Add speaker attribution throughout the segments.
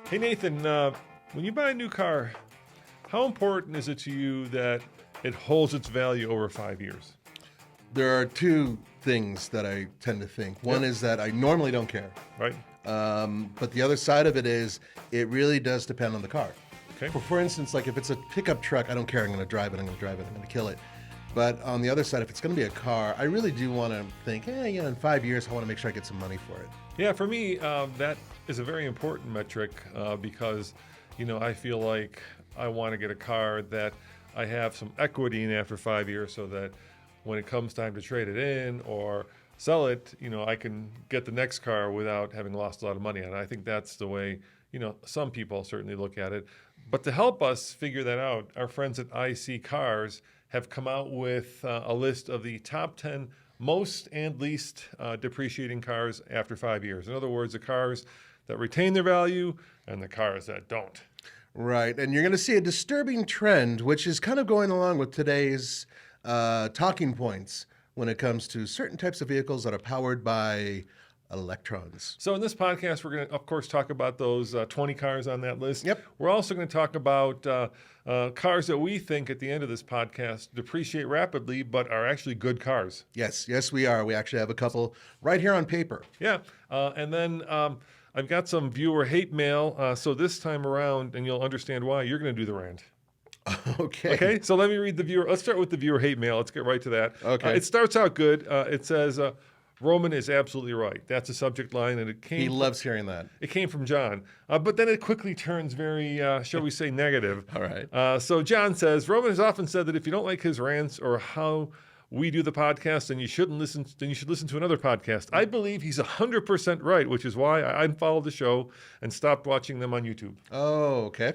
Speaker 1: Hey, Nathan, when you buy a new car, how important is it to you that it holds its value over 5 years?
Speaker 2: There are two things that I tend to think. One is that I normally don't care.
Speaker 1: Right?
Speaker 2: But the other side of it is it really does depend on the car.
Speaker 1: Okay.
Speaker 2: For instance, like if it's a pickup truck, I don't care. I'm going to drive it. I'm going to kill it. But on the other side, if it's going to be a car, I really do want to think, in 5 years, I want to make sure I get some money for it.
Speaker 1: Yeah, for me, that is a very important metric because, I feel like I want to get a car that I have some equity in after 5 years so that when it comes time to trade it in or sell it, I can get the next car without having lost a lot of money. And I think that's the way, some people certainly look at it. But to help us figure that out, our friends at IC Cars have come out with a list of the top 10 most and least depreciating cars after 5 years. In other words, the cars that retain their value and the cars that don't.
Speaker 2: Right. And you're going to see a disturbing trend, which is kind of going along with today's talking points when it comes to certain types of vehicles that are powered by electrons.
Speaker 1: So in this podcast, we're going to, of course, talk about those 20 cars on that list.
Speaker 2: Yep.
Speaker 1: We're also going to talk about cars that we think at the end of this podcast depreciate rapidly, but are actually good cars.
Speaker 2: Yes, we are. We actually have a couple right here on paper.
Speaker 1: Yeah. And then I've got some viewer hate mail. So this time around, and you'll understand why, you're going to do the rant. Okay. So let me read the viewer. Let's start with the viewer hate mail. Let's get right to that.
Speaker 2: Okay.
Speaker 1: It starts out good. It says, Roman is absolutely right. That's a subject line, and
Speaker 2: He loves hearing that.
Speaker 1: It came from John, but then it quickly turns very, shall we say, negative.
Speaker 2: All right.
Speaker 1: So John says, Roman has often said that if you don't like his rants or how we do the podcast, then you should listen to another podcast. I believe he's 100% right, which is why I unfollowed the show and stopped watching them on YouTube.
Speaker 2: Oh, okay.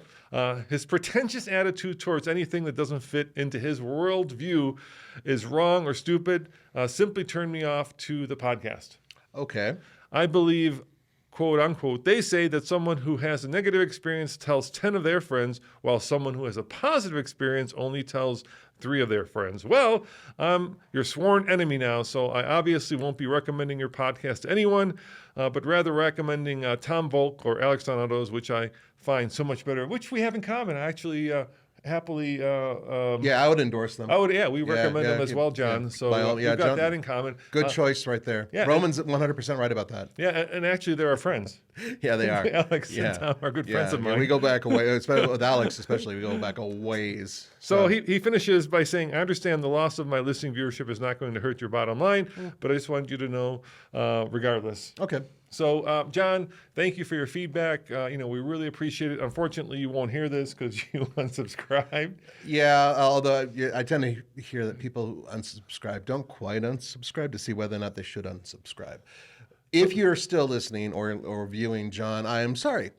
Speaker 1: His pretentious attitude towards anything that doesn't fit into his worldview is wrong or stupid. Simply turn me off to the podcast.
Speaker 2: Okay.
Speaker 1: I believe, quote unquote, they say that someone who has a negative experience tells 10 of their friends, while someone who has a positive experience only tells 3 of their friends. Well, I'm your sworn enemy now, so I obviously won't be recommending your podcast to anyone, but rather recommending Tom Volk or Alex Donatos, which I find so much better, which we have in common. I actually happily...
Speaker 2: I would endorse them.
Speaker 1: We recommend them as well, John. So we've got
Speaker 2: John,
Speaker 1: that in common.
Speaker 2: Good choice right there.
Speaker 1: Yeah,
Speaker 2: Roman's 100% right about that.
Speaker 1: Yeah, and actually they're our friends.
Speaker 2: Yeah, they are.
Speaker 1: Alex and Tom are good friends of mine.
Speaker 2: We go back a way, with Alex especially, we go back a ways.
Speaker 1: So he finishes by saying, I understand the loss of my listening viewership is not going to hurt your bottom line, but I just wanted you to know regardless.
Speaker 2: Okay.
Speaker 1: So, John, thank you for your feedback. We really appreciate it. Unfortunately, you won't hear this because you unsubscribed.
Speaker 2: Yeah, although I tend to hear that people who unsubscribe don't quite unsubscribe to see whether or not they should unsubscribe. If you're still listening or viewing, John, I am sorry.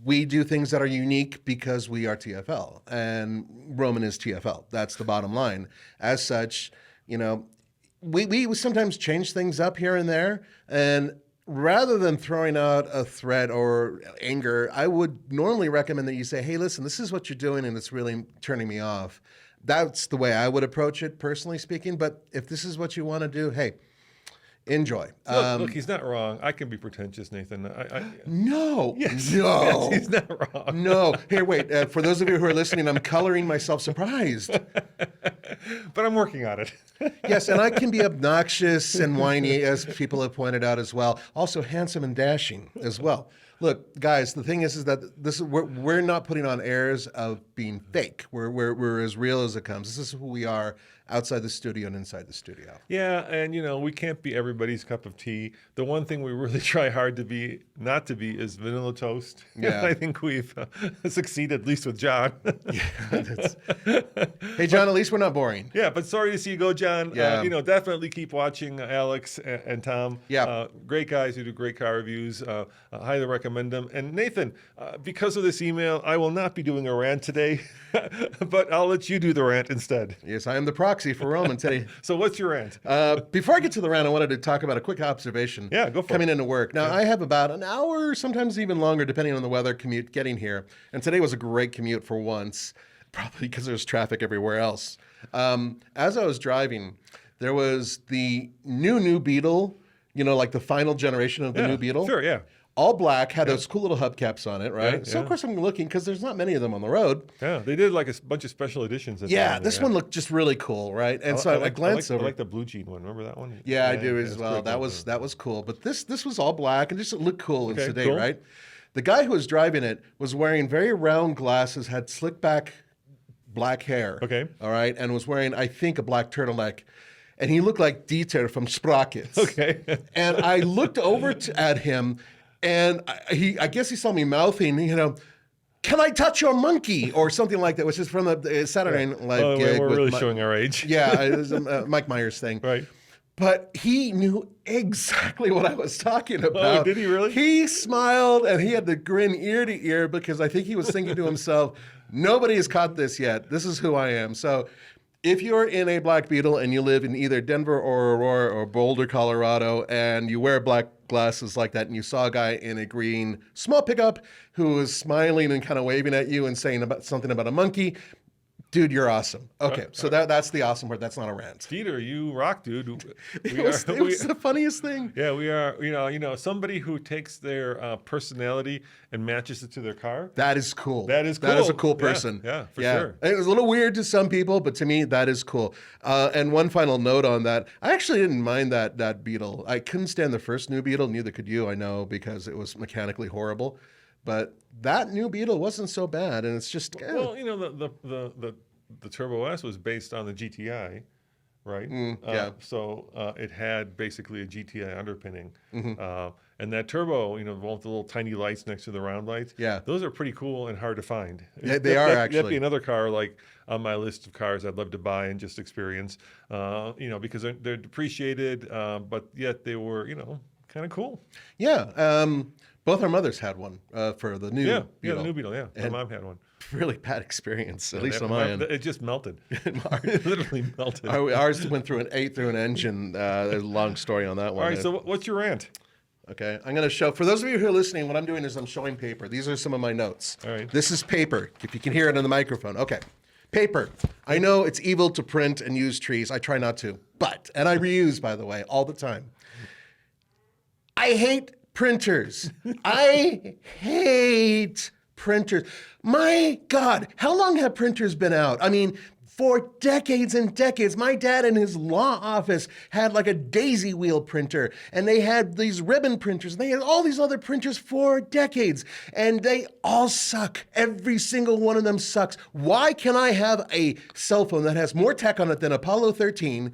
Speaker 2: We do things that are unique because we are TFL, and Roman is TFL. That's the bottom line. As such, we sometimes change things up here and there, and rather than throwing out a threat or anger, I would normally recommend that you say, hey, listen, this is what you're doing, and it's really turning me off. That's the way I would approach it, personally speaking. But if this is what you want to do, hey, enjoy.
Speaker 1: Look, he's not wrong. I can be pretentious, Nathan.
Speaker 2: No.
Speaker 1: Yes, he's not wrong.
Speaker 2: No. Here, wait. For those of you who are listening, I'm coloring myself surprised.
Speaker 1: But I'm working on it.
Speaker 2: Yes, and I can be obnoxious and whiny, as people have pointed out as well. Also handsome and dashing as well. Look, guys, the thing is that we're not putting on airs of being fake. We're as real as it comes. This is who we are outside the studio and inside the studio.
Speaker 1: Yeah, and we can't be everybody's cup of tea. The one thing we really try hard to be, not to be, is vanilla toast.
Speaker 2: Yeah.
Speaker 1: I think we've succeeded, at least with John.
Speaker 2: Hey, John, at least we're not boring.
Speaker 1: Yeah, but sorry to see you go, John.
Speaker 2: Yeah.
Speaker 1: Definitely keep watching Alex and Tom.
Speaker 2: Yeah.
Speaker 1: Great guys who do great car reviews. Highly recommend them. And Nathan, because of this email, I will not be doing a rant today, but I'll let you do the rant instead.
Speaker 2: Yes, I am the proxy for Roman today.
Speaker 1: So what's your rant?
Speaker 2: Before I get to the rant, I wanted to talk about a quick observation.
Speaker 1: Yeah, go for it.
Speaker 2: Coming into work. Now, I have about an hour, sometimes even longer, depending on the weather, commute getting here. And today was a great commute for once, probably because there's traffic everywhere else. As I was driving, there was the new Beetle, like the final generation of the new Beetle.
Speaker 1: Sure, yeah.
Speaker 2: all black, had those cool little hubcaps on it, right?
Speaker 1: Yeah,
Speaker 2: So, of course, I'm looking because there's not many of them on the road.
Speaker 1: Yeah, they did like a bunch of special editions. At the
Speaker 2: Yeah,
Speaker 1: end
Speaker 2: this
Speaker 1: there,
Speaker 2: one looked just really cool, right? And
Speaker 1: I,
Speaker 2: so
Speaker 1: I
Speaker 2: I
Speaker 1: like I like
Speaker 2: glanced over.
Speaker 1: I like the blue jean one. Remember that one?
Speaker 2: Yeah, I do as
Speaker 1: it's
Speaker 2: well.
Speaker 1: pretty
Speaker 2: That
Speaker 1: cool.
Speaker 2: was cool. But this was all black and just looked cool and
Speaker 1: Okay,
Speaker 2: sedate,
Speaker 1: cool.
Speaker 2: right? The guy who was driving it was wearing very round glasses, had slick back black hair.
Speaker 1: Okay.
Speaker 2: All right, and was wearing, I think, a black turtleneck. And he looked like Dieter from Sprockets.
Speaker 1: Okay.
Speaker 2: And I looked over at him, and I guess he saw me mouthing, can I touch your monkey or something like that, which is from the Saturday Night Live gig.
Speaker 1: We're really
Speaker 2: with
Speaker 1: showing our age.
Speaker 2: Yeah, it was a Mike Myers thing.
Speaker 1: Right.
Speaker 2: But he knew exactly what I was talking about.
Speaker 1: Oh, did he really?
Speaker 2: He smiled and he had the grin ear to ear because I think he was thinking to himself, nobody has caught this yet. This is who I am. So if you're in a Black Beetle and you live in either Denver or Aurora or Boulder, Colorado, and you wear black glasses like that and you saw a guy in a green small pickup who was smiling and kind of waving at you and saying something about a monkey, dude, you're awesome. Okay, so that's the awesome part. That's not a rant.
Speaker 1: Dieter, you rock, dude.
Speaker 2: It was the funniest thing.
Speaker 1: Yeah, we are. Somebody who takes their personality and matches it to their car.
Speaker 2: That is cool.
Speaker 1: That is cool.
Speaker 2: That is a cool person.
Speaker 1: Yeah, for sure.
Speaker 2: It was a little weird to some people, but to me, that is cool. And one final note on that: I actually didn't mind that Beetle. I couldn't stand the first new Beetle. Neither could you, I know, because it was mechanically horrible. But that new Beetle wasn't so bad, and it's just
Speaker 1: Well, the Turbo S was based on the GTI, right?
Speaker 2: Yeah.
Speaker 1: So it had basically a GTI underpinning,
Speaker 2: Mm-hmm.
Speaker 1: and that turbo, with the little tiny lights next to the round lights.
Speaker 2: Yeah.
Speaker 1: Those are pretty cool and hard to find.
Speaker 2: Yeah, they are
Speaker 1: That'd
Speaker 2: actually.
Speaker 1: be another car like on my list of cars I'd love to buy and just experience. Because they're depreciated, but yet they were, kind of cool.
Speaker 2: Yeah. Both our mothers had one for the new
Speaker 1: Yeah,
Speaker 2: Beetle.
Speaker 1: the new Beetle. Yeah, my
Speaker 2: And
Speaker 1: mom had one.
Speaker 2: Really bad experience, at least on my end.
Speaker 1: It just melted. It literally melted.
Speaker 2: Ours ate through an engine. There's a long story on that one.
Speaker 1: All right, so what's your rant?
Speaker 2: Okay, I'm going to show, for those of you who are listening, what I'm doing is I'm showing paper. These are some of my notes.
Speaker 1: All right.
Speaker 2: This is paper, if you can hear it on the microphone. Okay, paper. I know it's evil to print and use trees. I try not to, and I reuse, by the way, all the time. I hate printers. I hate printers. My God, how long have printers been out? I mean, for decades and decades. My dad in his law office had like a daisy wheel printer, and they had these ribbon printers, and they had all these other printers for decades, and they all suck. Every single one of them sucks. Why can I have a cell phone that has more tech on it than Apollo 13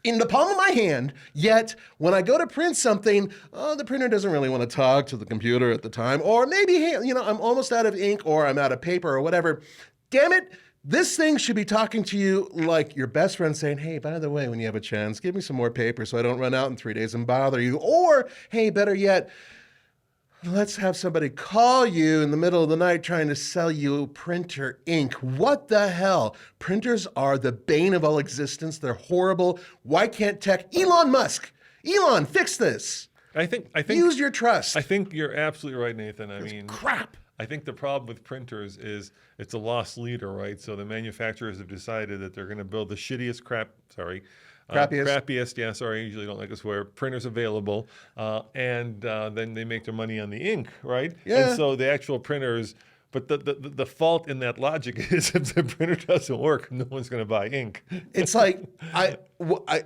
Speaker 2: in the palm of my hand, yet when I go to print something, the printer doesn't really want to talk to the computer at the time, or maybe, hey, I'm almost out of ink, or I'm out of paper, or whatever. Damn it, this thing should be talking to you like your best friend saying, hey, by the way, when you have a chance, give me some more paper so I don't run out in 3 days and bother you. Or, hey, better yet, let's have somebody call you in the middle of the night trying to sell you printer ink. What the hell? Printers are the bane of all existence. They're horrible. Why can't tech? Elon Musk, fix this.
Speaker 1: I think
Speaker 2: Use your trust.
Speaker 1: I think you're absolutely right, Nathan.
Speaker 2: Crap.
Speaker 1: I think the problem with printers is it's a lost leader, right? So the manufacturers have decided that they're going to build the shittiest crappiest. Yeah, sorry, I usually don't like to swear. Printers available, and then they make their money on the ink, right?
Speaker 2: Yeah.
Speaker 1: And so the actual printers, but the fault in that logic is if the printer doesn't work, no one's going to buy ink.
Speaker 2: It's like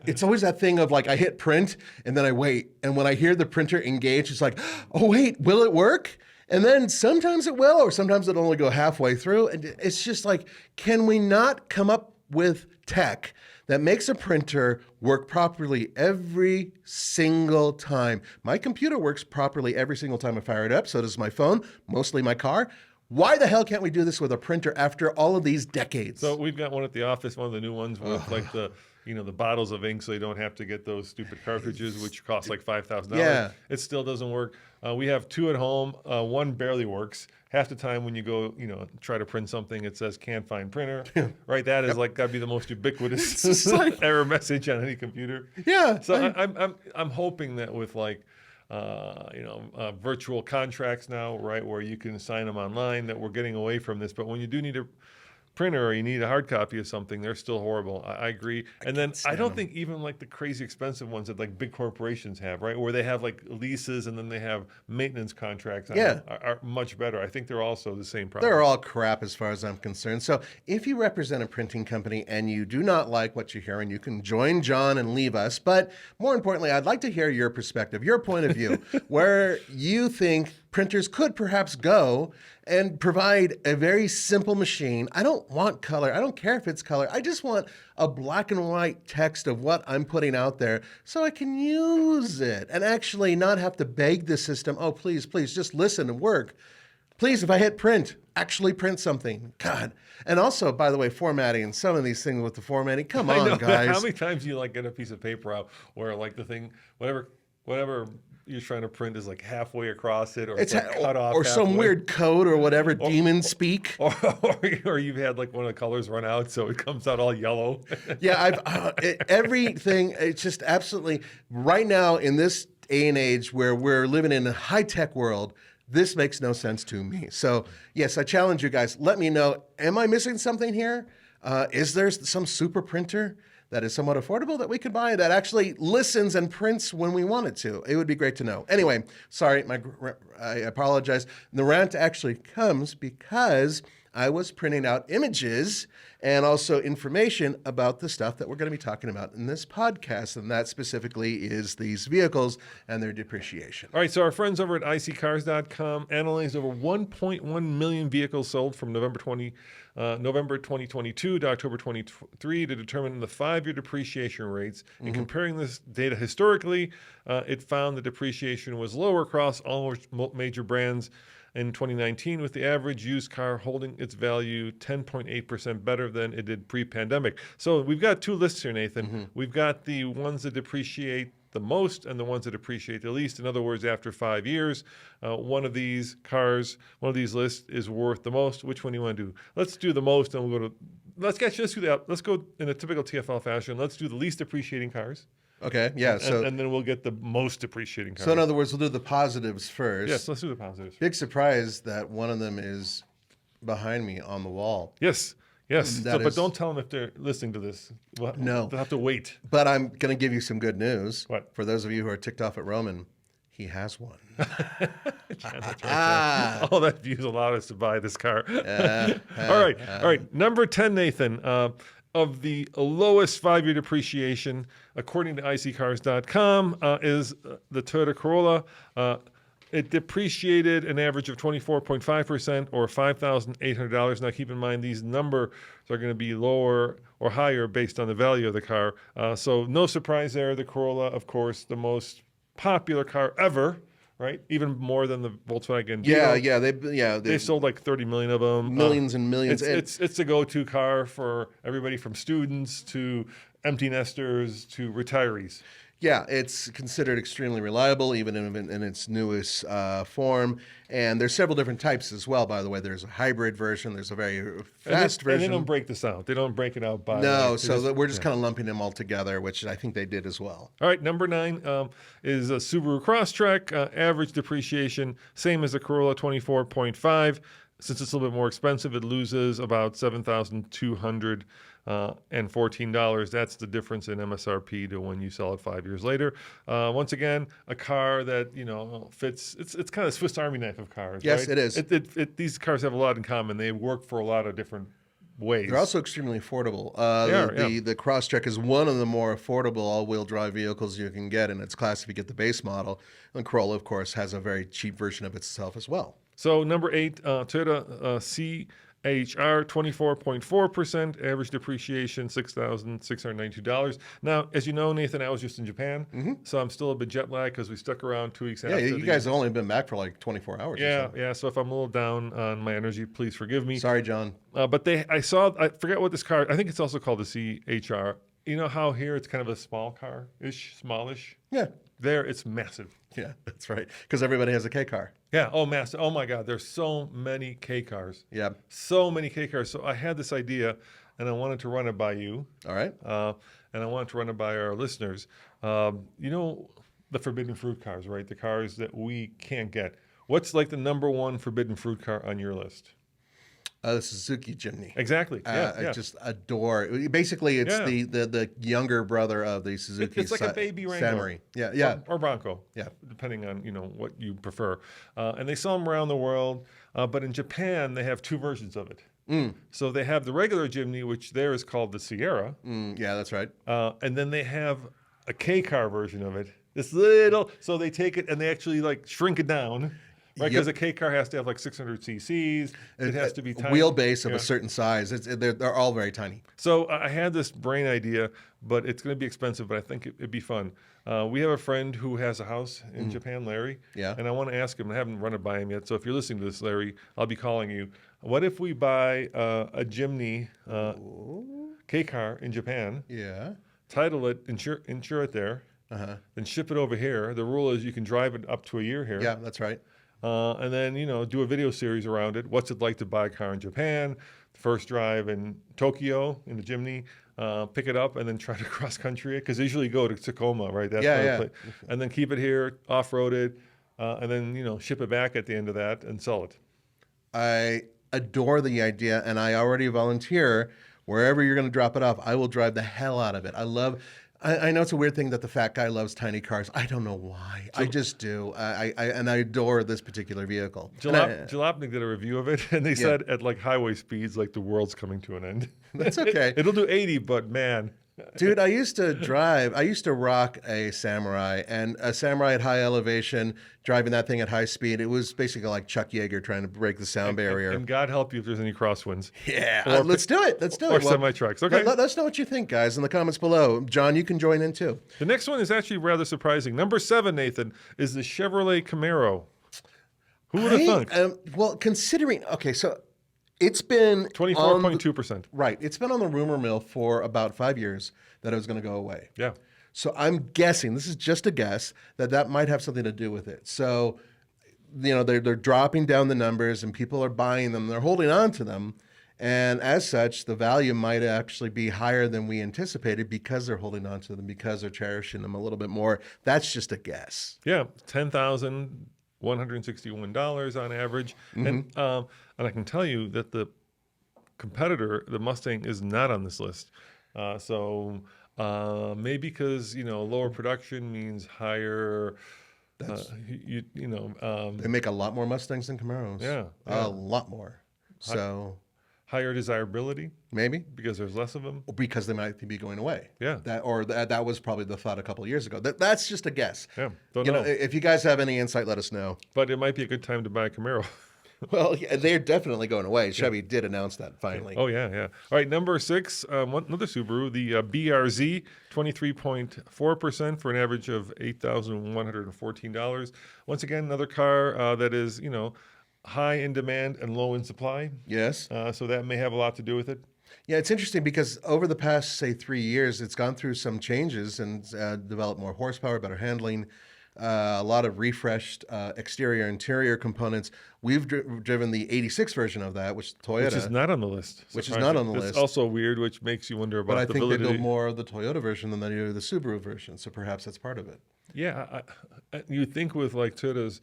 Speaker 2: it's always that thing of like I hit print and then I wait, and when I hear the printer engage, it's like, oh wait, will it work? And then sometimes it will, or sometimes it'll only go halfway through. And it's just like, can we not come up with tech that makes a printer work properly every single time? My computer works properly every single time I fire it up. So does my phone, mostly my car. Why the hell can't we do this with a printer after all of these decades?
Speaker 1: So we've got one at the office, one of the new ones with like the bottles of ink, so you don't have to get those stupid cartridges, which cost like $5,000.
Speaker 2: Yeah.
Speaker 1: It still doesn't work. We have two at home. One barely works. Half the time when you go, try to print something, it says can't find printer. Right? That is like got to be the most ubiquitous error message on any computer.
Speaker 2: Yeah.
Speaker 1: So I'm hoping that with like virtual contracts now, right, where you can sign them online, that we're getting away from this. But when you do need to printer or you need a hard copy of something, they're still horrible. I agree. And then I don't think even like the crazy expensive ones that like big corporations have, right? Where they have like leases and then they have maintenance contracts on them are much better. I think they're also the same problem.
Speaker 2: They're all crap as far as I'm concerned. So if you represent a printing company and you do not like what you hear, and you can join John and leave us. But more importantly, I'd like to hear your perspective, your point of view, where you think printers could perhaps go and provide a very simple machine. I don't want color. I don't care if it's color. I just want a black and white text of what I'm putting out there so I can use it and actually not have to beg the system, oh, please, just listen and work. Please, if I hit print, actually print something. God. And also, by the way, formatting, some of these things with the formatting, come on, guys.
Speaker 1: How many times do you like get a piece of paper out where like the thing, whatever you're trying to print is like halfway across it, or it's like cut off,
Speaker 2: or some weird code or whatever demons speak,
Speaker 1: or you've had like one of the colors run out, so it comes out all yellow.
Speaker 2: Yeah, everything. It's just absolutely right now in this day and age where we're living in a high tech world. This makes no sense to me. So yes, I challenge you guys. Let me know. Am I missing something here? Is there some super printer that is somewhat affordable that we could buy that actually listens and prints when we want it to? It would be great to know. Anyway, sorry, I apologize. The rant actually comes because I was printing out images and also information about the stuff that we're going to be talking about in this podcast, and that specifically is these vehicles and their depreciation.
Speaker 1: All right, so our friends over at iSeeCars.com analyzed over 1.1 million vehicles sold from November 2022 to October 23 to determine the 5-year depreciation rates. And comparing this data historically, it found the depreciation was lower across all major brands in 2019, with the average used car holding its value 10.8% better than it did pre-pandemic. So we've got two lists here, Nathan. We've got the ones that depreciate the most and the ones that depreciate the least. In other words, after 5 years, one of these lists is worth the most. Which one do you want to do? Let's do the most, and we'll go to. Let's do that. Let's go in a typical TFL fashion. Let's do the least depreciating cars.
Speaker 2: Okay, yeah.
Speaker 1: And then we'll get the most depreciating cars.
Speaker 2: So in other words, we'll do the positives first.
Speaker 1: Yes, let's do the positives.
Speaker 2: Big surprise that one of them is behind me on the wall.
Speaker 1: Yes. But don't tell them if they're listening to this.
Speaker 2: No.
Speaker 1: They'll have to wait.
Speaker 2: But I'm going to give you some good news.
Speaker 1: What?
Speaker 2: For those of you who are ticked off at Roman, he has one.
Speaker 1: All that views allowed us to buy this car. All right. Number 10, Nathan. Of the lowest 5-year depreciation, according to iSeeCars.com, is the Toyota Corolla. It depreciated an average of 24.5% or $5,800. Now, keep in mind, these numbers are going to be lower or higher based on the value of the car. So no surprise there. The Corolla, of course, the most popular car ever, right? Even more than the Volkswagen Beetle. They sold like 30 million of them.
Speaker 2: Millions and millions.
Speaker 1: It's a go-to car for everybody from students to empty nesters to retirees.
Speaker 2: Yeah, it's considered extremely reliable, even in its newest form. And there's several different types as well, by the way. There's a hybrid version. There's a very fast version.
Speaker 1: And they don't break this out. They don't break it out by...
Speaker 2: No, we're just kind of lumping them all together, which I think they did as well.
Speaker 1: All right, number 9 is a Subaru Crosstrek. Average depreciation, same as the Corolla, 24.5. Since it's a little bit more expensive, it loses about $7,214. That's the difference in MSRP to when you sell it 5 years later. Once again, a car that fits. It's kind of a Swiss Army knife of cars.
Speaker 2: Yes,
Speaker 1: right?
Speaker 2: it is.
Speaker 1: These cars have a lot in common. They work for a lot of different ways.
Speaker 2: They're also extremely affordable. The Crosstrek is one of the more affordable all-wheel drive vehicles you can get in its class if you get the base model. And Corolla, of course, has a very cheap version of itself as well.
Speaker 1: So number 8, Toyota CHR, 24.4%, average depreciation, $6,692. Now, as you know, Nathan, I was just in Japan, so I'm still a bit jet lagged because we stuck around 2 weeks after.
Speaker 2: Yeah, you guys have only been back for like 24 hours.
Speaker 1: Yeah. So if I'm a little down on my energy, please forgive me.
Speaker 2: Sorry, John.
Speaker 1: But I forget what this car. I think it's also called the CHR. You know how here it's kind of a small car-ish, smallish.
Speaker 2: Yeah.
Speaker 1: There, it's massive.
Speaker 2: Yeah, that's right. Because everybody has a K car.
Speaker 1: Yeah. Oh, massive. Oh my God. There's so many K cars.
Speaker 2: Yeah.
Speaker 1: So many K cars. So I had this idea, and I wanted to run it by you.
Speaker 2: All right.
Speaker 1: And I wanted to run it by our listeners. The forbidden fruit cars, right? The cars that we can't get. What's like the number 1 forbidden fruit car on your list?
Speaker 2: The Suzuki Jimny.
Speaker 1: Exactly. Yeah,
Speaker 2: I
Speaker 1: yeah.
Speaker 2: just adore. Basically, it's
Speaker 1: Yeah.
Speaker 2: the younger brother of the Suzuki
Speaker 1: It's like a baby Wrangler.
Speaker 2: Samurai. Yeah, yeah,
Speaker 1: Or Bronco,
Speaker 2: yeah.
Speaker 1: depending on what you prefer. And they sell them around the world, but in Japan they have two versions of it. So they have the regular Jimny, which there is called the Sierra,
Speaker 2: Yeah, that's right.
Speaker 1: and then they have a K car version of it. This little, so they take it and they actually like shrink it down, right? Because a
Speaker 2: Yep.
Speaker 1: K car has to have like 600 cc's. It has to be
Speaker 2: A
Speaker 1: tiny.
Speaker 2: wheelbase of
Speaker 1: Yeah.
Speaker 2: a certain size. They're all very tiny.
Speaker 1: So I had this brain idea, but it's going to be expensive, but I think it'd be fun. We have a friend who has a house in Japan, Larry.
Speaker 2: Yeah.
Speaker 1: And I want to ask him, I haven't run it by him yet. So if you're listening to this, Larry, I'll be calling you. What if we buy a Jimny K car in Japan,
Speaker 2: Yeah.
Speaker 1: title it, insure it there, then ship it over here? The rule is you can drive it up to a year here.
Speaker 2: Yeah, that's right.
Speaker 1: And then, do a video series around it. What's it like to buy a car in Japan? First drive in Tokyo in the Jimny, pick it up and then try to cross country it. Because they usually go to Tacoma, right? That's
Speaker 2: Yeah,
Speaker 1: where
Speaker 2: yeah.
Speaker 1: they play. And then keep it here, off-road it, and then, ship it back at the end of that and sell it.
Speaker 2: I adore the idea, and I already volunteer wherever you're going to drop it off. I will drive the hell out of it. I know it's a weird thing that the fat guy loves tiny cars. I don't know why. I just do. And I adore this particular vehicle.
Speaker 1: Jalopnik did a review of it, and they said at like highway speeds, like the world's coming to an end.
Speaker 2: That's okay.
Speaker 1: It'll do 80, but man.
Speaker 2: Dude, I used to rock a Samurai, and a Samurai at high elevation, driving that thing at high speed. It was basically like Chuck Yeager trying to break the sound barrier.
Speaker 1: And God help you if there's any crosswinds.
Speaker 2: Yeah,
Speaker 1: Or
Speaker 2: let's do it. Let's do it.
Speaker 1: Or semi-trucks. Okay.
Speaker 2: Let us know what you think, guys, in the comments below. John, you can join in too.
Speaker 1: The next one is actually rather surprising. Number 7, Nathan, is the Chevrolet Camaro. Who would have thunk?
Speaker 2: Well, considering, okay, so it's been
Speaker 1: 24.2%.
Speaker 2: Right. It's been on the rumor mill for about 5 years that it was going to go away.
Speaker 1: Yeah.
Speaker 2: So I'm guessing, this is just a guess, that might have something to do with it. So, they're dropping down the numbers and people are buying them. They're holding on to them. And as such, the value might actually be higher than we anticipated because they're holding on to them, because they're cherishing them a little bit more. That's just a guess.
Speaker 1: Yeah. $10,161 on average. And I can tell you that the competitor, the Mustang, is not on this list. Maybe because lower production means higher. They
Speaker 2: make a lot more Mustangs than Camaros.
Speaker 1: Yeah.
Speaker 2: A lot more. So
Speaker 1: higher desirability,
Speaker 2: maybe
Speaker 1: because there's less of them.
Speaker 2: Because they might be going away.
Speaker 1: Yeah.
Speaker 2: That was probably the thought a couple of years ago. That's just a guess.
Speaker 1: Yeah. Don't know.
Speaker 2: If you guys have any insight, let us know.
Speaker 1: But it might be a good time to buy a Camaro.
Speaker 2: Well, yeah, they're definitely going away. Chevy did announce that finally.
Speaker 1: Oh, yeah, yeah. All right, number 6, another Subaru, the BRZ, 23.4% for an average of $8,114. Once again, another car that is, high in demand and low in supply.
Speaker 2: Yes.
Speaker 1: So that may have a lot to do with it.
Speaker 2: Yeah, it's interesting because over the past, say, 3 years, it's gone through some changes and developed more horsepower, better handling, a lot of refreshed exterior, interior components. We've driven the 86 version of that, which is Toyota.
Speaker 1: Which is not on the list.
Speaker 2: Which is not on the list.
Speaker 1: It's also weird, which makes you wonder about
Speaker 2: the validity. But I think they build
Speaker 1: validity.
Speaker 2: more of the Toyota version than they do the Subaru version, so perhaps that's part of it.
Speaker 1: Yeah, you'd think with like Toyota's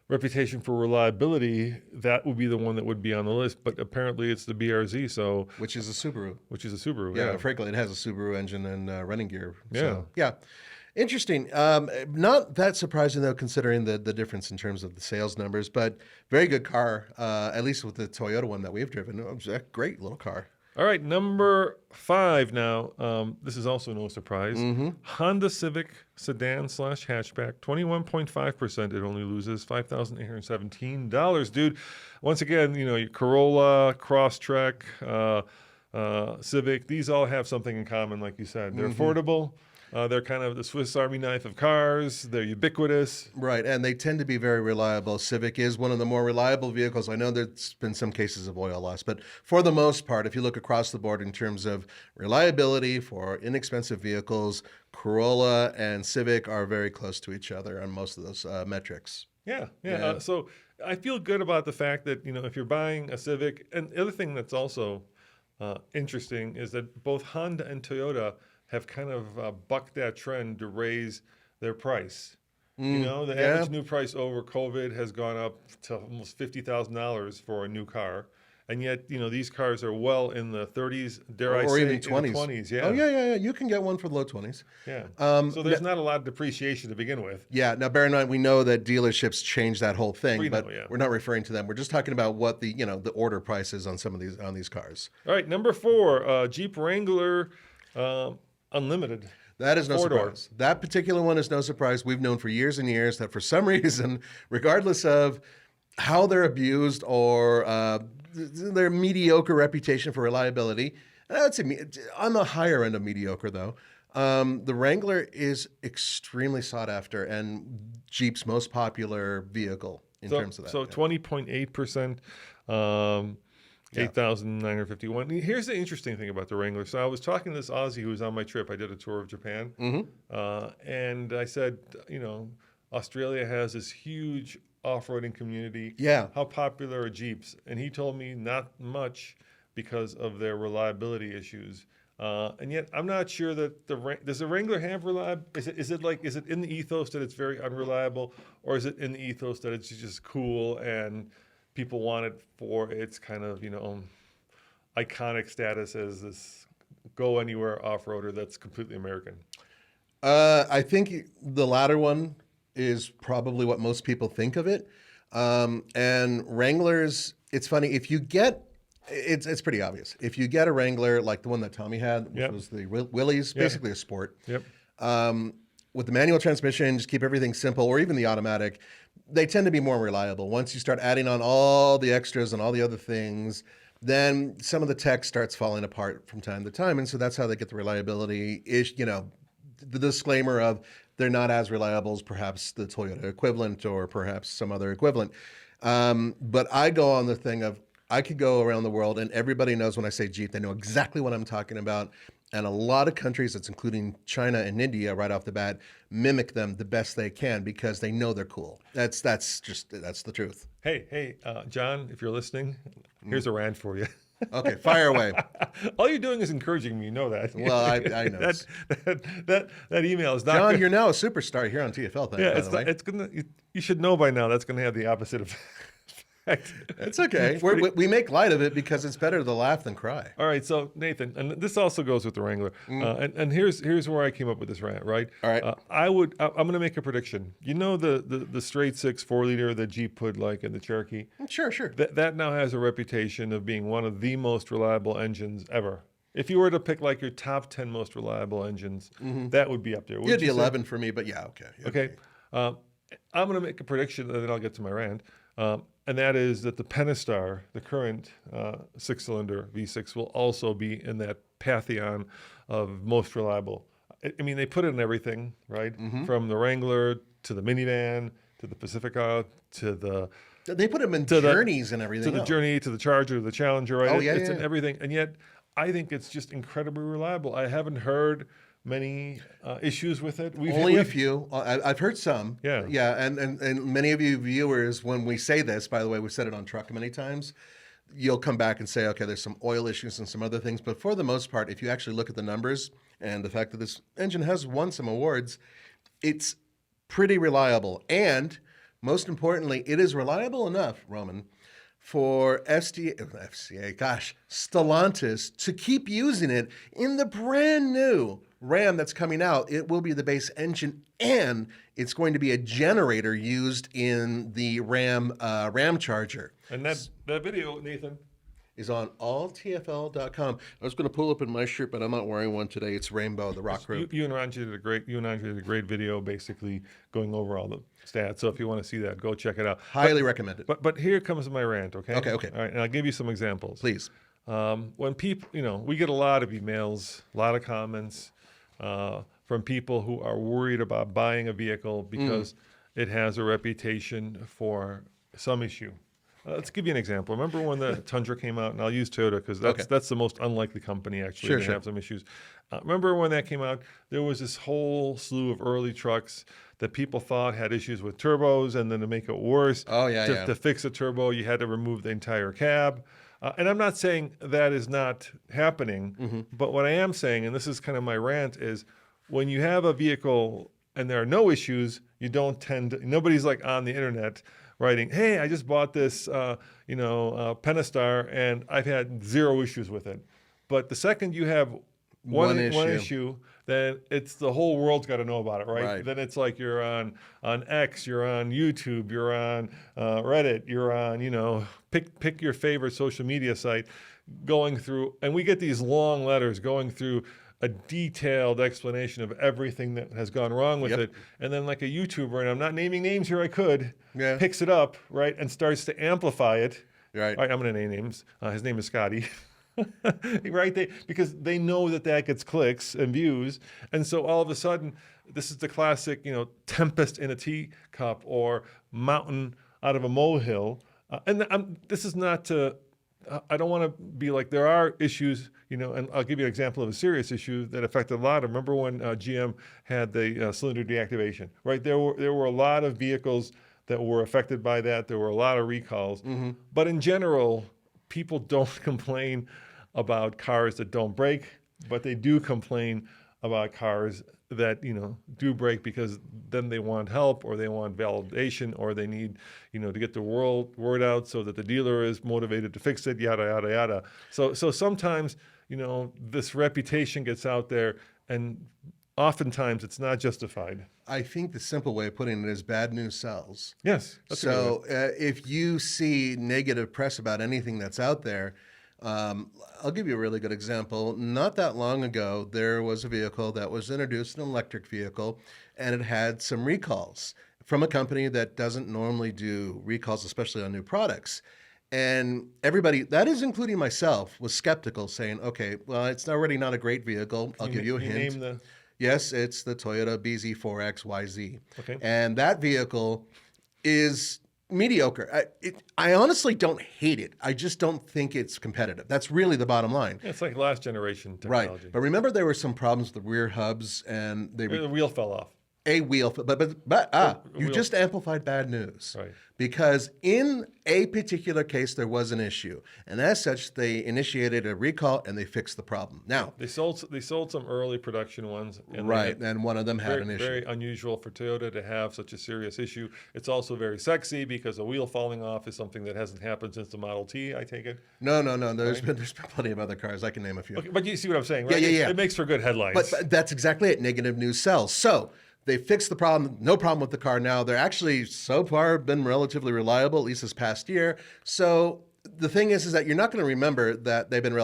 Speaker 1: reputation for reliability, that would be the one that would be on the list. But apparently, it's the BRZ, so
Speaker 2: which is a Subaru.
Speaker 1: Yeah.
Speaker 2: Frankly, it has a Subaru engine and running gear.
Speaker 1: Yeah,
Speaker 2: so, yeah. Interesting. Not that surprising though, considering the difference in terms of the sales numbers. But very good car, at least with the Toyota one that we've driven. It was a great little car.
Speaker 1: All right, number 5 now. This is also no surprise. Honda Civic sedan / hatchback, 21.5%. It only loses $5,817. Dude, once again, your Corolla, Crosstrek, Civic, these all have something in common, like you said. They're affordable. They're kind of the Swiss Army knife of cars. They're ubiquitous.
Speaker 2: Right, and they tend to be very reliable. Civic is one of the more reliable vehicles. I know there's been some cases of oil loss, but for the most part, if you look across the board in terms of reliability for inexpensive vehicles, Corolla and Civic are very close to each other on most of those metrics.
Speaker 1: Yeah.
Speaker 2: Yeah.
Speaker 1: So I feel good about the fact that, if you're buying a Civic, and the other thing that's also interesting is that both Honda and Toyota have kind of bucked that trend to raise their price. The average new price over COVID has gone up to almost $50,000 for a new car. and yet these cars are well in the 30s, dare I
Speaker 2: or
Speaker 1: say,
Speaker 2: even
Speaker 1: in the
Speaker 2: 20s.
Speaker 1: 20s.
Speaker 2: Oh,
Speaker 1: Yeah,
Speaker 2: yeah. You can get one for the low 20s.
Speaker 1: yeah. So
Speaker 2: N-
Speaker 1: there's not a lot of depreciation to begin with.
Speaker 2: yeah. Now, bear in mind, we know that dealerships change that whole thing,
Speaker 1: We
Speaker 2: but
Speaker 1: know, yeah.
Speaker 2: we're not referring to them. We're just talking about what the order price is on some of these cars.
Speaker 1: All right, number 4, Jeep Wrangler Unlimited.
Speaker 2: That is no
Speaker 1: 4-door.
Speaker 2: surprise. That particular one is no surprise. We've known for years and years that for some reason, regardless of how they're abused or their mediocre reputation for reliability, and I would say on the higher end of mediocre though, the Wrangler is extremely sought after and Jeep's most popular vehicle in terms of that.
Speaker 1: So 20.8%.
Speaker 2: Yeah.
Speaker 1: 8,951. Here's the interesting thing about the Wrangler. So I was talking to this Aussie who was on my trip. I did a tour of Japan. And I said, Australia has this huge off-roading community.
Speaker 2: Yeah.
Speaker 1: How popular are Jeeps? And he told me not much because of their reliability issues. And yet I'm not sure that does the Wrangler have reliability? Is it in the ethos that it's very unreliable, or is it in the ethos that it's just cool and people want it for its kind of, iconic status as this go anywhere off-roader that's completely American?
Speaker 2: I think the latter one is probably what most people think of it. And Wranglers, it's funny, if you get, it's pretty obvious. If you get a Wrangler like the one that Tommy had, which was the Willys, basically a sport.
Speaker 1: Yep.
Speaker 2: With the manual transmission, just keep everything simple, or even the automatic, they tend to be more reliable. Once you start adding on all the extras and all the other things, then some of the tech starts falling apart from time to time. And so that's how they get the reliability ish, the disclaimer of they're not as reliable as perhaps the Toyota equivalent or perhaps some other equivalent. But I go on the thing of I could go around the world and everybody knows when I say Jeep, they know exactly what I'm talking about. And a lot of countries, that's including China and India right off the bat, mimic them the best they can because they know they're cool. That's the truth.
Speaker 1: Hey, John, if you're listening, here's a rant for you.
Speaker 2: Okay, fire away.
Speaker 1: All you're doing is encouraging me. You know that.
Speaker 2: Well, I know.
Speaker 1: that email is not.
Speaker 2: John, you're now a superstar here on TFL.
Speaker 1: It's gonna. You should know by now that's gonna have the opposite effect.
Speaker 2: It's okay. We make light of it because it's better to laugh than cry.
Speaker 1: All right, so Nathan, and this also goes with the Wrangler. And here's where I came up with this rant. Right.
Speaker 2: All right.
Speaker 1: I'm going to make a prediction. The straight 6 4-liter that Jeep put like in the Cherokee.
Speaker 2: Sure.
Speaker 1: That now has a reputation of being one of the most reliable engines ever. If you were to pick like your top 10 most reliable engines, that would be up there.
Speaker 2: It'd be 11 for me, but yeah, okay.
Speaker 1: Okay. I'm going to make a prediction, and then I'll get to my rant. And that is that the Pentastar, the current 6-cylinder V6, will also be in that pantheon of most reliable. I mean, they put it in everything, right? From the Wrangler to the minivan to the Pacifica to the...
Speaker 2: They put them in Journeys and everything.
Speaker 1: To the Journey, to the Charger, to the Challenger, right?
Speaker 2: Oh, yeah,
Speaker 1: It's in everything. And yet, I think it's just incredibly reliable. I haven't heard many issues with it.
Speaker 2: Only a few. I've heard some.
Speaker 1: Yeah.
Speaker 2: And many of you viewers, when we say this, by the way, we've said it on Truck many times, you'll come back and say, okay, there's some oil issues and some other things. But for the most part, if you actually look at the numbers and the fact that this engine has won some awards, it's pretty reliable. And most importantly, it is reliable enough, Roman, for Stellantis to keep using it in the brand new Ram that's coming out. It will be the base engine, and it's going to be a generator used in the Ram Charger.
Speaker 1: And that video, Nathan,
Speaker 2: is on alltfl.com. I was going to pull up in my shirt, but I'm not wearing one today. It's Rainbow, the rock group.
Speaker 1: You and Andrea did a great video, basically going over all the stats. So if you want to see that, go check it out.
Speaker 2: Highly recommend it.
Speaker 1: But here comes my rant. Okay.
Speaker 2: Okay.
Speaker 1: All right, and I'll give you some examples.
Speaker 2: Please.
Speaker 1: When people, we get a lot of emails, a lot of comments from people who are worried about buying a vehicle because it has a reputation for some issue. Let's give you an example. Remember when the Tundra came out, and I'll use Toyota because that's the most unlikely company actually to have some issues. Remember when that came out? There was this whole slew of early trucks that people thought had issues with turbos, and then to make it worse, to fix a turbo, you had to remove the entire cab. And I'm not saying that is not happening, but what I am saying, and this is kind of my rant, is when you have a vehicle and there are no issues, you don't tend to, nobody's like on the internet writing, "Hey, I just bought this, Pentastar, and I've had 0 issues with it." But the second you have one issue, then it's the whole world's got to know about it, right?
Speaker 2: Right.
Speaker 1: Then it's like you're on X, you're on YouTube, you're on Reddit, you're on pick your favorite social media site, going through, and we get these long letters going through a detailed explanation of everything that has gone wrong with it, and then like a YouTuber, and I'm not naming names here, picks it up, right, and starts to amplify it.
Speaker 2: Right.
Speaker 1: All right, I'm going to name names. His name is Scotty. Right? Because they know that gets clicks and views. And so all of a sudden, this is the classic, tempest in a teacup or mountain out of a molehill. This is not to, I don't want to be like, there are issues, and I'll give you an example of a serious issue that affected a lot. Remember when GM had the cylinder deactivation, right? There were a lot of vehicles that were affected by that. There were a lot of recalls. Mm-hmm. But in general, people don't complain about cars that don't break, but they do complain about cars that do break, because then they want help, or they want validation, or they need to get the word out so that the dealer is motivated to fix it, yada yada yada. So sometimes this reputation gets out there, and oftentimes it's not justified.
Speaker 2: I think the simple way of putting it is bad news sells.
Speaker 1: Yes.
Speaker 2: So if you see negative press about anything that's out there, I'll give you a really good example. Not that long ago, there was a vehicle that was introduced, an electric vehicle, and it had some recalls from a company that doesn't normally do recalls, especially on new products. And everybody, that is including myself, was skeptical, saying, okay, well, it's already not a great vehicle. I'll give you a hint. Yes, it's the Toyota BZ4X-YZ.
Speaker 1: Okay.
Speaker 2: And that vehicle is mediocre. I honestly don't hate it. I just don't think it's competitive. That's really the bottom line.
Speaker 1: It's like last generation technology.
Speaker 2: Right. But remember, there were some problems with the rear hubs, and
Speaker 1: the wheel fell off.
Speaker 2: A wheel, you just amplified bad news.
Speaker 1: Right.
Speaker 2: Because in a particular case, there was an issue. And as such, they initiated a recall and they fixed the problem. Now,
Speaker 1: they sold some early production ones. And
Speaker 2: right. And one of them had an issue.
Speaker 1: Very unusual for Toyota to have such a serious issue. It's also very sexy, because a wheel falling off is something that hasn't happened since the Model T, I take it.
Speaker 2: No. There's been plenty of other cars. I can name a few.
Speaker 1: Okay, but you see what I'm saying, right?
Speaker 2: Yeah.
Speaker 1: It makes for good headlines.
Speaker 2: But that's exactly it. Negative news sells. So they fixed the problem. No problem with the car now. They're actually, so far, been relatively reliable, at least this past year. So the thing is that you're not going to remember that they've been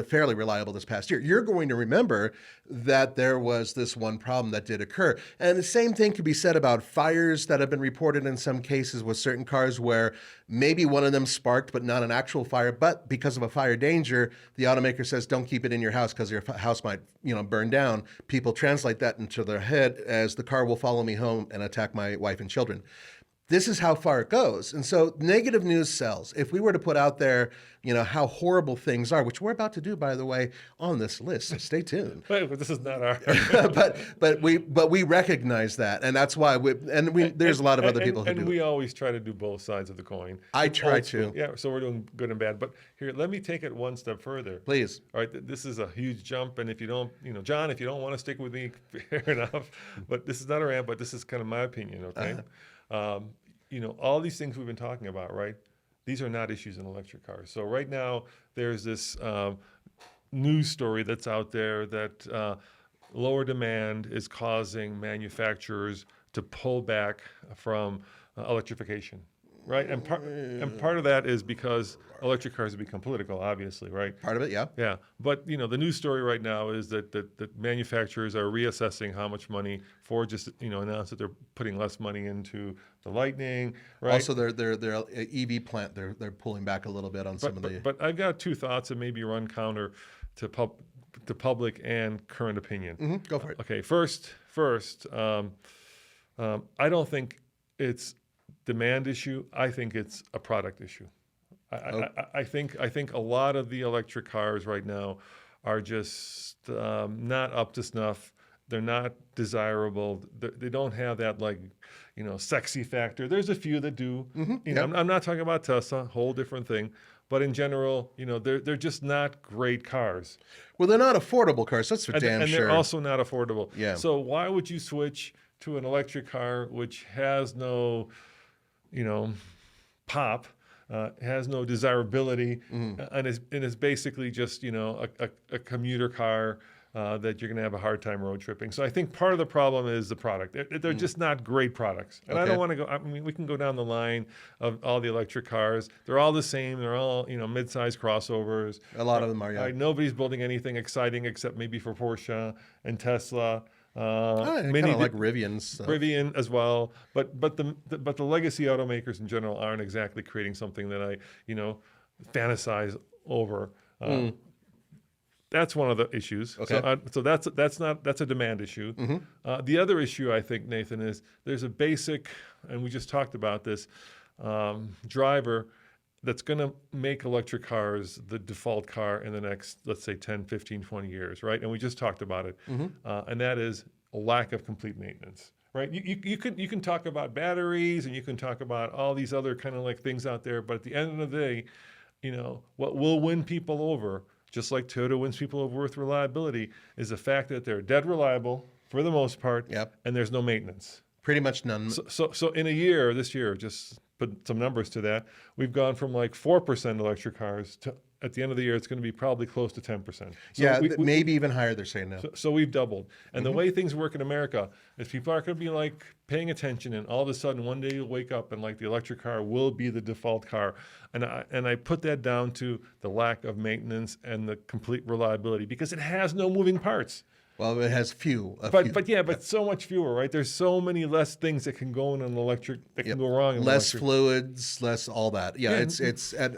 Speaker 2: fairly reliable this past year. You're going to remember that there was this one problem that did occur. And the same thing could be said about fires that have been reported in some cases with certain cars, where maybe one of them sparked, but not an actual fire. But because of a fire danger, the automaker says, don't keep it in your house because your house might, burn down. People translate that into their head as, the car will follow me home and attack my wife and children. This is how far it goes. And so negative news sells. If we were to put out there, how horrible things are, which we're about to do, by the way, on this list, so stay tuned.
Speaker 1: Wait, but this is not our.
Speaker 2: but we recognize that, and that's why there's a lot of other people who do.
Speaker 1: And we always try to do both sides of the coin.
Speaker 2: I try to.
Speaker 1: Yeah, so we're doing good and bad. But here, let me take it one step further.
Speaker 2: Please.
Speaker 1: All right, this is a huge jump, and if you don't, John, if you don't want to stick with me, fair enough. But this is not a rant, but this is kind of my opinion, okay? All these things we've been talking about, right? These are not issues in electric cars. So right now, there's this news story that's out there that lower demand is causing manufacturers to pull back from electrification, right? And part of that is because electric cars have become political, obviously, right?
Speaker 2: Part of it, yeah.
Speaker 1: Yeah, but the news story right now is that manufacturers are reassessing how much money. Ford just announced that they're putting less money into the Lightning, right?
Speaker 2: Also, their EV plant, they're pulling back a little bit on some of the.
Speaker 1: But I've got two thoughts that maybe run counter to public and current opinion.
Speaker 2: Mm-hmm. Go for it.
Speaker 1: Okay, first, I don't think it's demand issue. I think it's a product issue. I think a lot of the electric cars right now are just not up to snuff. They're not desirable. They don't have that sexy factor. There's a few that do. Mm-hmm. I'm not talking about Tesla, whole different thing. But in general, they're just not great cars.
Speaker 2: Well, they're not affordable cars. That's for damn sure.
Speaker 1: And they're also not affordable.
Speaker 2: Yeah.
Speaker 1: So why would you switch to an electric car which has no pop, has no desirability, and is basically just a commuter car that you're going to have a hard time road tripping. So I think part of the problem is the product. They're just not great products. And I don't want to go. I mean, we can go down the line of all the electric cars. They're all the same. They're all mid-sized crossovers.
Speaker 2: A lot of them are. Yeah.
Speaker 1: Nobody's building anything exciting except maybe for Porsche and Tesla.
Speaker 2: I kind of like
Speaker 1: Rivian as well, but the legacy automakers in general aren't exactly creating something that I fantasize over. That's one of the issues.
Speaker 2: Okay.
Speaker 1: So that's a demand issue. The other issue I think, Nathan, is there's a basic, and we just talked about this, driver that's going to make electric cars the default car in the next, let's say, 10, 15, 20 years, right? And we just talked about it. And that is a lack of complete maintenance, right? You can talk about batteries and you can talk about all these other kind of like things out there, but at the end of the day, what will win people over, just like Toyota wins people over with reliability, is the fact that they're dead reliable for the most part, and there's no maintenance.
Speaker 2: Pretty much none.
Speaker 1: So in a year, this year, just put some numbers to that, we've gone from like 4% electric cars to, at the end of the year, it's going to be probably close to 10%. So
Speaker 2: maybe even higher, they're saying now.
Speaker 1: So we've doubled. And the way things work in America is people are going to be like paying attention, and all of a sudden one day you'll wake up and like the electric car will be the default car. And I put that down to the lack of maintenance and the complete reliability because it has no moving parts.
Speaker 2: Well, it has few.
Speaker 1: But so much fewer, right? There's so many less things that can go in an electric that can go wrong.
Speaker 2: Less fluids, less all that. Yeah,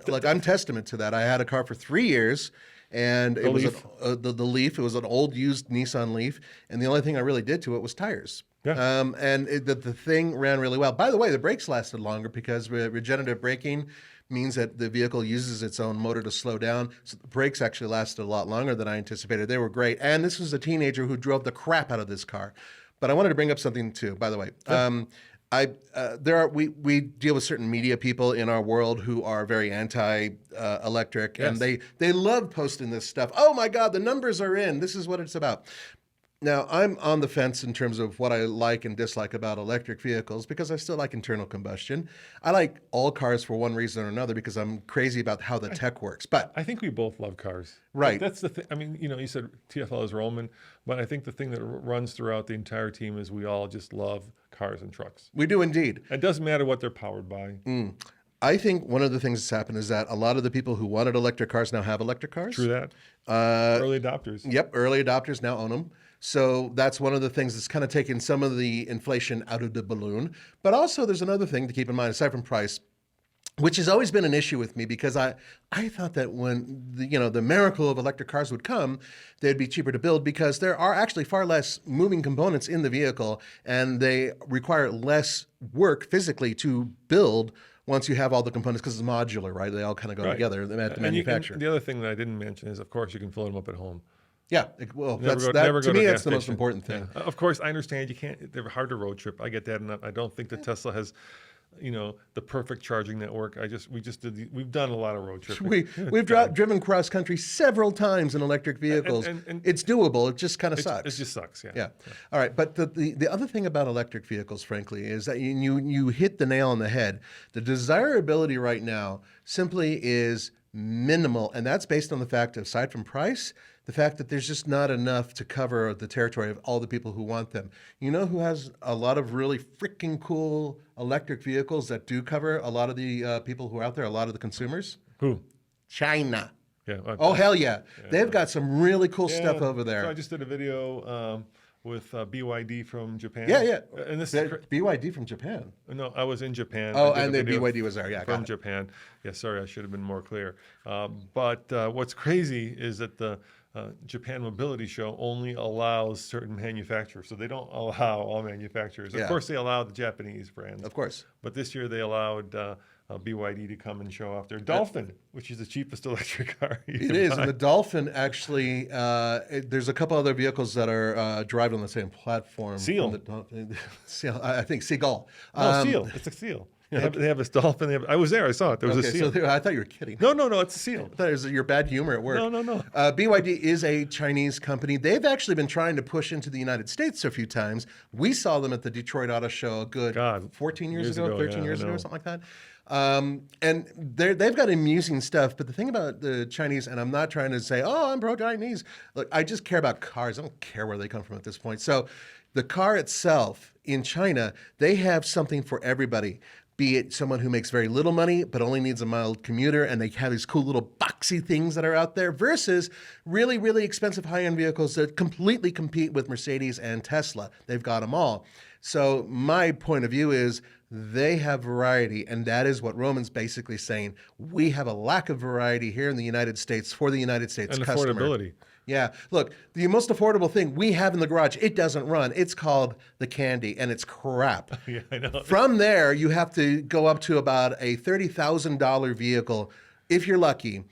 Speaker 2: like I'm testament to that. I had a car for 3 years, and it was the Leaf. It was an old used Nissan Leaf, and the only thing I really did to it was tires.
Speaker 1: Yeah.
Speaker 2: And the thing ran really well. By the way, the brakes lasted longer because regenerative braking means that the vehicle uses its own motor to slow down. So the brakes actually lasted a lot longer than I anticipated. They were great. And this was a teenager who drove the crap out of this car. But I wanted to bring up something too, by the way. We deal with certain media people in our world who are very anti-electric, and they love posting this stuff. Oh my God, the numbers are in. This is what it's about. Now, I'm on the fence in terms of what I like and dislike about electric vehicles because I still like internal combustion. I like all cars for one reason or another because I'm crazy about how the tech works. But
Speaker 1: I think we both love cars.
Speaker 2: Right.
Speaker 1: That's the thing. I mean, you said TFL is Roman, but I think the thing that runs throughout the entire team is we all just love cars and trucks.
Speaker 2: We do indeed.
Speaker 1: It doesn't matter what they're powered by.
Speaker 2: I think one of the things that's happened is that a lot of the people who wanted electric cars now have electric cars.
Speaker 1: True that. Early adopters.
Speaker 2: Yep, early adopters now own them. So that's one of the things that's kind of taken some of the inflation out of the balloon. But also there's another thing to keep in mind, aside from price, which has always been an issue with me because I thought that when the miracle of electric cars would come, they'd be cheaper to build because there are actually far less moving components in the vehicle and they require less work physically to build once you have all the components because it's modular, right? They all kind of go together at the manufacturer.
Speaker 1: And the other thing that I didn't mention is, of course, you can fill them up at home.
Speaker 2: Yeah, well, to me, that's the most important thing.
Speaker 1: Yeah. Of course, I understand you can't. They're hard to road trip. I get that, and I don't think that Tesla has, the perfect charging network. We've done a lot of road tripping.
Speaker 2: We've driven cross country several times in electric vehicles. And it's doable. It just kind of sucks.
Speaker 1: It just sucks. Yeah.
Speaker 2: Yeah. All right, but the other thing about electric vehicles, frankly, is that you hit the nail on the head. The desirability right now simply is minimal, and that's based on the fact, aside from price, the fact that there's just not enough to cover the territory of all the people who want them. You know who has a lot of really freaking cool electric vehicles that do cover a lot of the people who are out there, a lot of the consumers?
Speaker 1: Who?
Speaker 2: China.
Speaker 1: Yeah. Okay.
Speaker 2: Oh, hell yeah. They've got some really cool stuff over there.
Speaker 1: So I just did a video with BYD from Japan.
Speaker 2: Yeah.
Speaker 1: And this
Speaker 2: BYD from Japan.
Speaker 1: No, I was in Japan.
Speaker 2: Oh, and the BYD was there. Yeah,
Speaker 1: from Japan. Yeah, sorry, I should have been more clear. But what's crazy is that the Japan Mobility Show only allows certain manufacturers, so they don't allow all manufacturers. Of course, they allow the Japanese brands.
Speaker 2: Of course.
Speaker 1: But this year they allowed BYD to come and show off their Dolphin, which is the cheapest electric car you can
Speaker 2: is,
Speaker 1: buy.
Speaker 2: and the Dolphin actually, there's a couple other vehicles that are driving on the same platform.
Speaker 1: Seal.
Speaker 2: Seal. I think Seagull.
Speaker 1: No, Seal. It's a Seal. They have this dolphin. I was there. I saw it. There was a
Speaker 2: Okay,
Speaker 1: seal.
Speaker 2: so I thought you were kidding.
Speaker 1: No, it's a seal.
Speaker 2: That is your bad humor at work.
Speaker 1: No.
Speaker 2: BYD is a Chinese company. They've actually been trying to push into the United States a few times. We saw them at the Detroit Auto Show a good 14 years ago, 13 years ago, something like that. And they've got amusing stuff. But the thing about the Chinese, and I'm not trying to say, oh, I'm pro-Chinese. Look, I just care about cars. I don't care where they come from at this point. So the car itself in China, they have something for everybody. Be it someone who makes very little money but only needs a mild commuter, and they have these cool little boxy things that are out there, versus really, really expensive high-end vehicles that completely compete with Mercedes and Tesla. They've got them all. So my point of view is they have variety, and that is what Roman's basically saying. We have a lack of variety here in the United States for the United States
Speaker 1: And
Speaker 2: customer.
Speaker 1: affordability.
Speaker 2: Yeah. Look, the most affordable thing we have in the garage, it doesn't run. It's called the Candy, and it's crap.
Speaker 1: Yeah, I know.
Speaker 2: From there, you have to go up to about a $30,000 vehicle if you're lucky.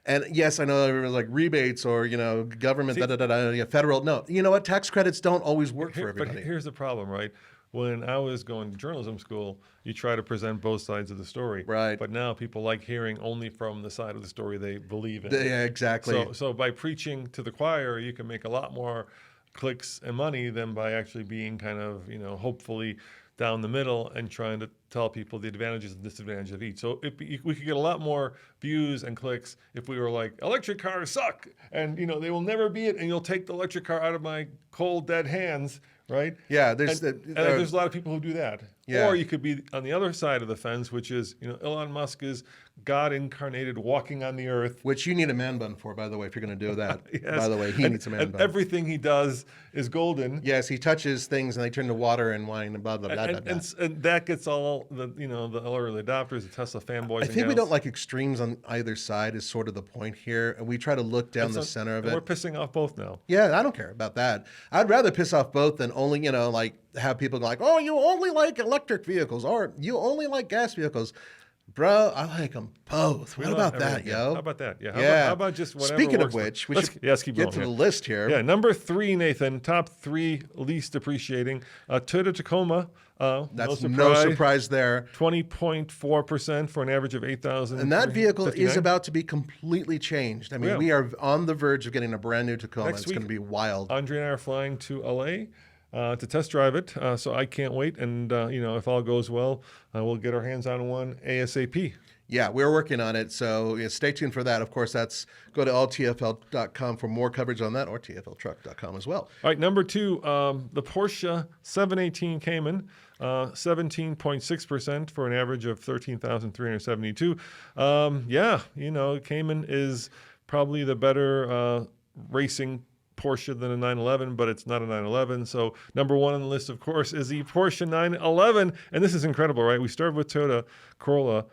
Speaker 2: And yes, I know everyone's like rebates or, government, federal. No, you know what? Tax credits don't always work for everybody.
Speaker 1: But here's the problem, right? When I was going to journalism school, you try to present both sides of the story.
Speaker 2: Right.
Speaker 1: But now people like hearing only from the side of the story they believe in.
Speaker 2: Yeah, exactly.
Speaker 1: So by preaching to the choir, you can make a lot more clicks and money than by actually being kind of, hopefully down the middle and trying to tell people the advantages and disadvantages of each. So we could get a lot more views and clicks if we were like, electric cars suck, and they will never be it, and you'll take the electric car out of my cold, dead hands, right?
Speaker 2: Yeah,
Speaker 1: there's a lot of people who do that.
Speaker 2: Yeah.
Speaker 1: Or you could be on the other side of the fence, which is, Elon Musk is God incarnated walking on the earth.
Speaker 2: Which you need a man bun for, by the way, if you're going to do that.
Speaker 1: Yes.
Speaker 2: By the way, he needs a man
Speaker 1: and
Speaker 2: bun.
Speaker 1: everything he does is golden.
Speaker 2: Yes, he touches things and they turn to water and wine and blah, blah, blah, blah, blah.
Speaker 1: And that gets all the early adopters, the Tesla fanboys.
Speaker 2: I think we don't like extremes on either side is sort of the point here. And we try to look down the center of it.
Speaker 1: We're pissing off both now.
Speaker 2: Yeah, I don't care about that. I'd rather piss off both than only, have people go like, oh, you only like electric vehicles or you only like gas vehicles. Bro, I like them both. What about that, yo?
Speaker 1: How about that? Yeah. How about just whatever
Speaker 2: Speaking
Speaker 1: works
Speaker 2: of which, we
Speaker 1: let's
Speaker 2: should
Speaker 1: keep
Speaker 2: get
Speaker 1: going
Speaker 2: to
Speaker 1: here.
Speaker 2: the list here.
Speaker 1: Yeah, number 3, Nathan, top 3 least depreciating. Toyota Tacoma.
Speaker 2: That's no surprise there.
Speaker 1: 20.4% for an average of 8,000.
Speaker 2: And that vehicle is about to be completely changed. I mean, we are on the verge of getting a brand new Tacoma. It's going to be wild.
Speaker 1: Andre and I are flying to LA to test drive it, so I can't wait. And if all goes well, we'll get our hands on one ASAP.
Speaker 2: Yeah, we're working on it, so stay tuned for that. Of course, go to alltfl.com for more coverage on that, or tfltruck.com as well.
Speaker 1: All right, number 2, the Porsche 718 Cayman, 17.6% for an average of 13,372. Cayman is probably the better racing Porsche than a 911, but it's not a 911. So number 1 on the list, of course, is the Porsche 911. And this is incredible, right? We started with Toyota Corolla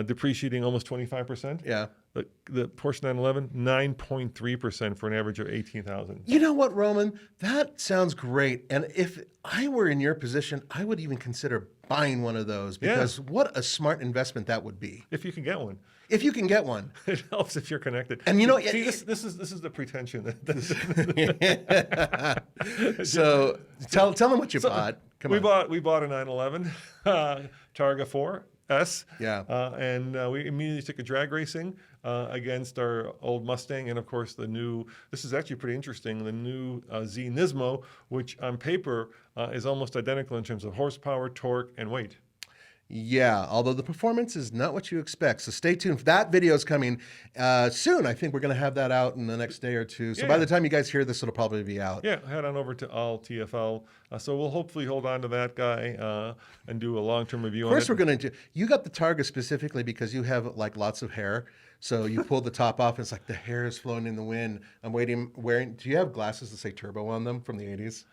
Speaker 1: depreciating almost 25%.
Speaker 2: Yeah.
Speaker 1: The Porsche 911, 9.3% for an average of 18,000.
Speaker 2: You know what, Roman? That sounds great. And if I were in your position, I would even consider buying one of those because what a smart investment that would be.
Speaker 1: If you can get one.
Speaker 2: If you can get one.
Speaker 1: It helps if you're connected.
Speaker 2: And
Speaker 1: See, this is the pretension.
Speaker 2: So tell them what you bought.
Speaker 1: We bought a 911 Targa 4S.
Speaker 2: Yeah.
Speaker 1: And we immediately took a drag racing against our old Mustang, and of course this is actually pretty interesting, the new Z Nismo, which on paper is almost identical in terms of horsepower, torque, and weight.
Speaker 2: Yeah, although the performance is not what you expect. So stay tuned. That video is coming soon. I think we're going to have that out in the next day or two. So by the time you guys hear this, it'll probably be out.
Speaker 1: Yeah, head on over to All TFL. So we'll hopefully hold on to that guy and do a long-term review on it.
Speaker 2: Of course, we're going to. You got the Targa specifically because you have like lots of hair. So you pull the top off, and it's like the hair is flowing in the wind. I'm wearing. Do you have glasses that say turbo on them from the 80s?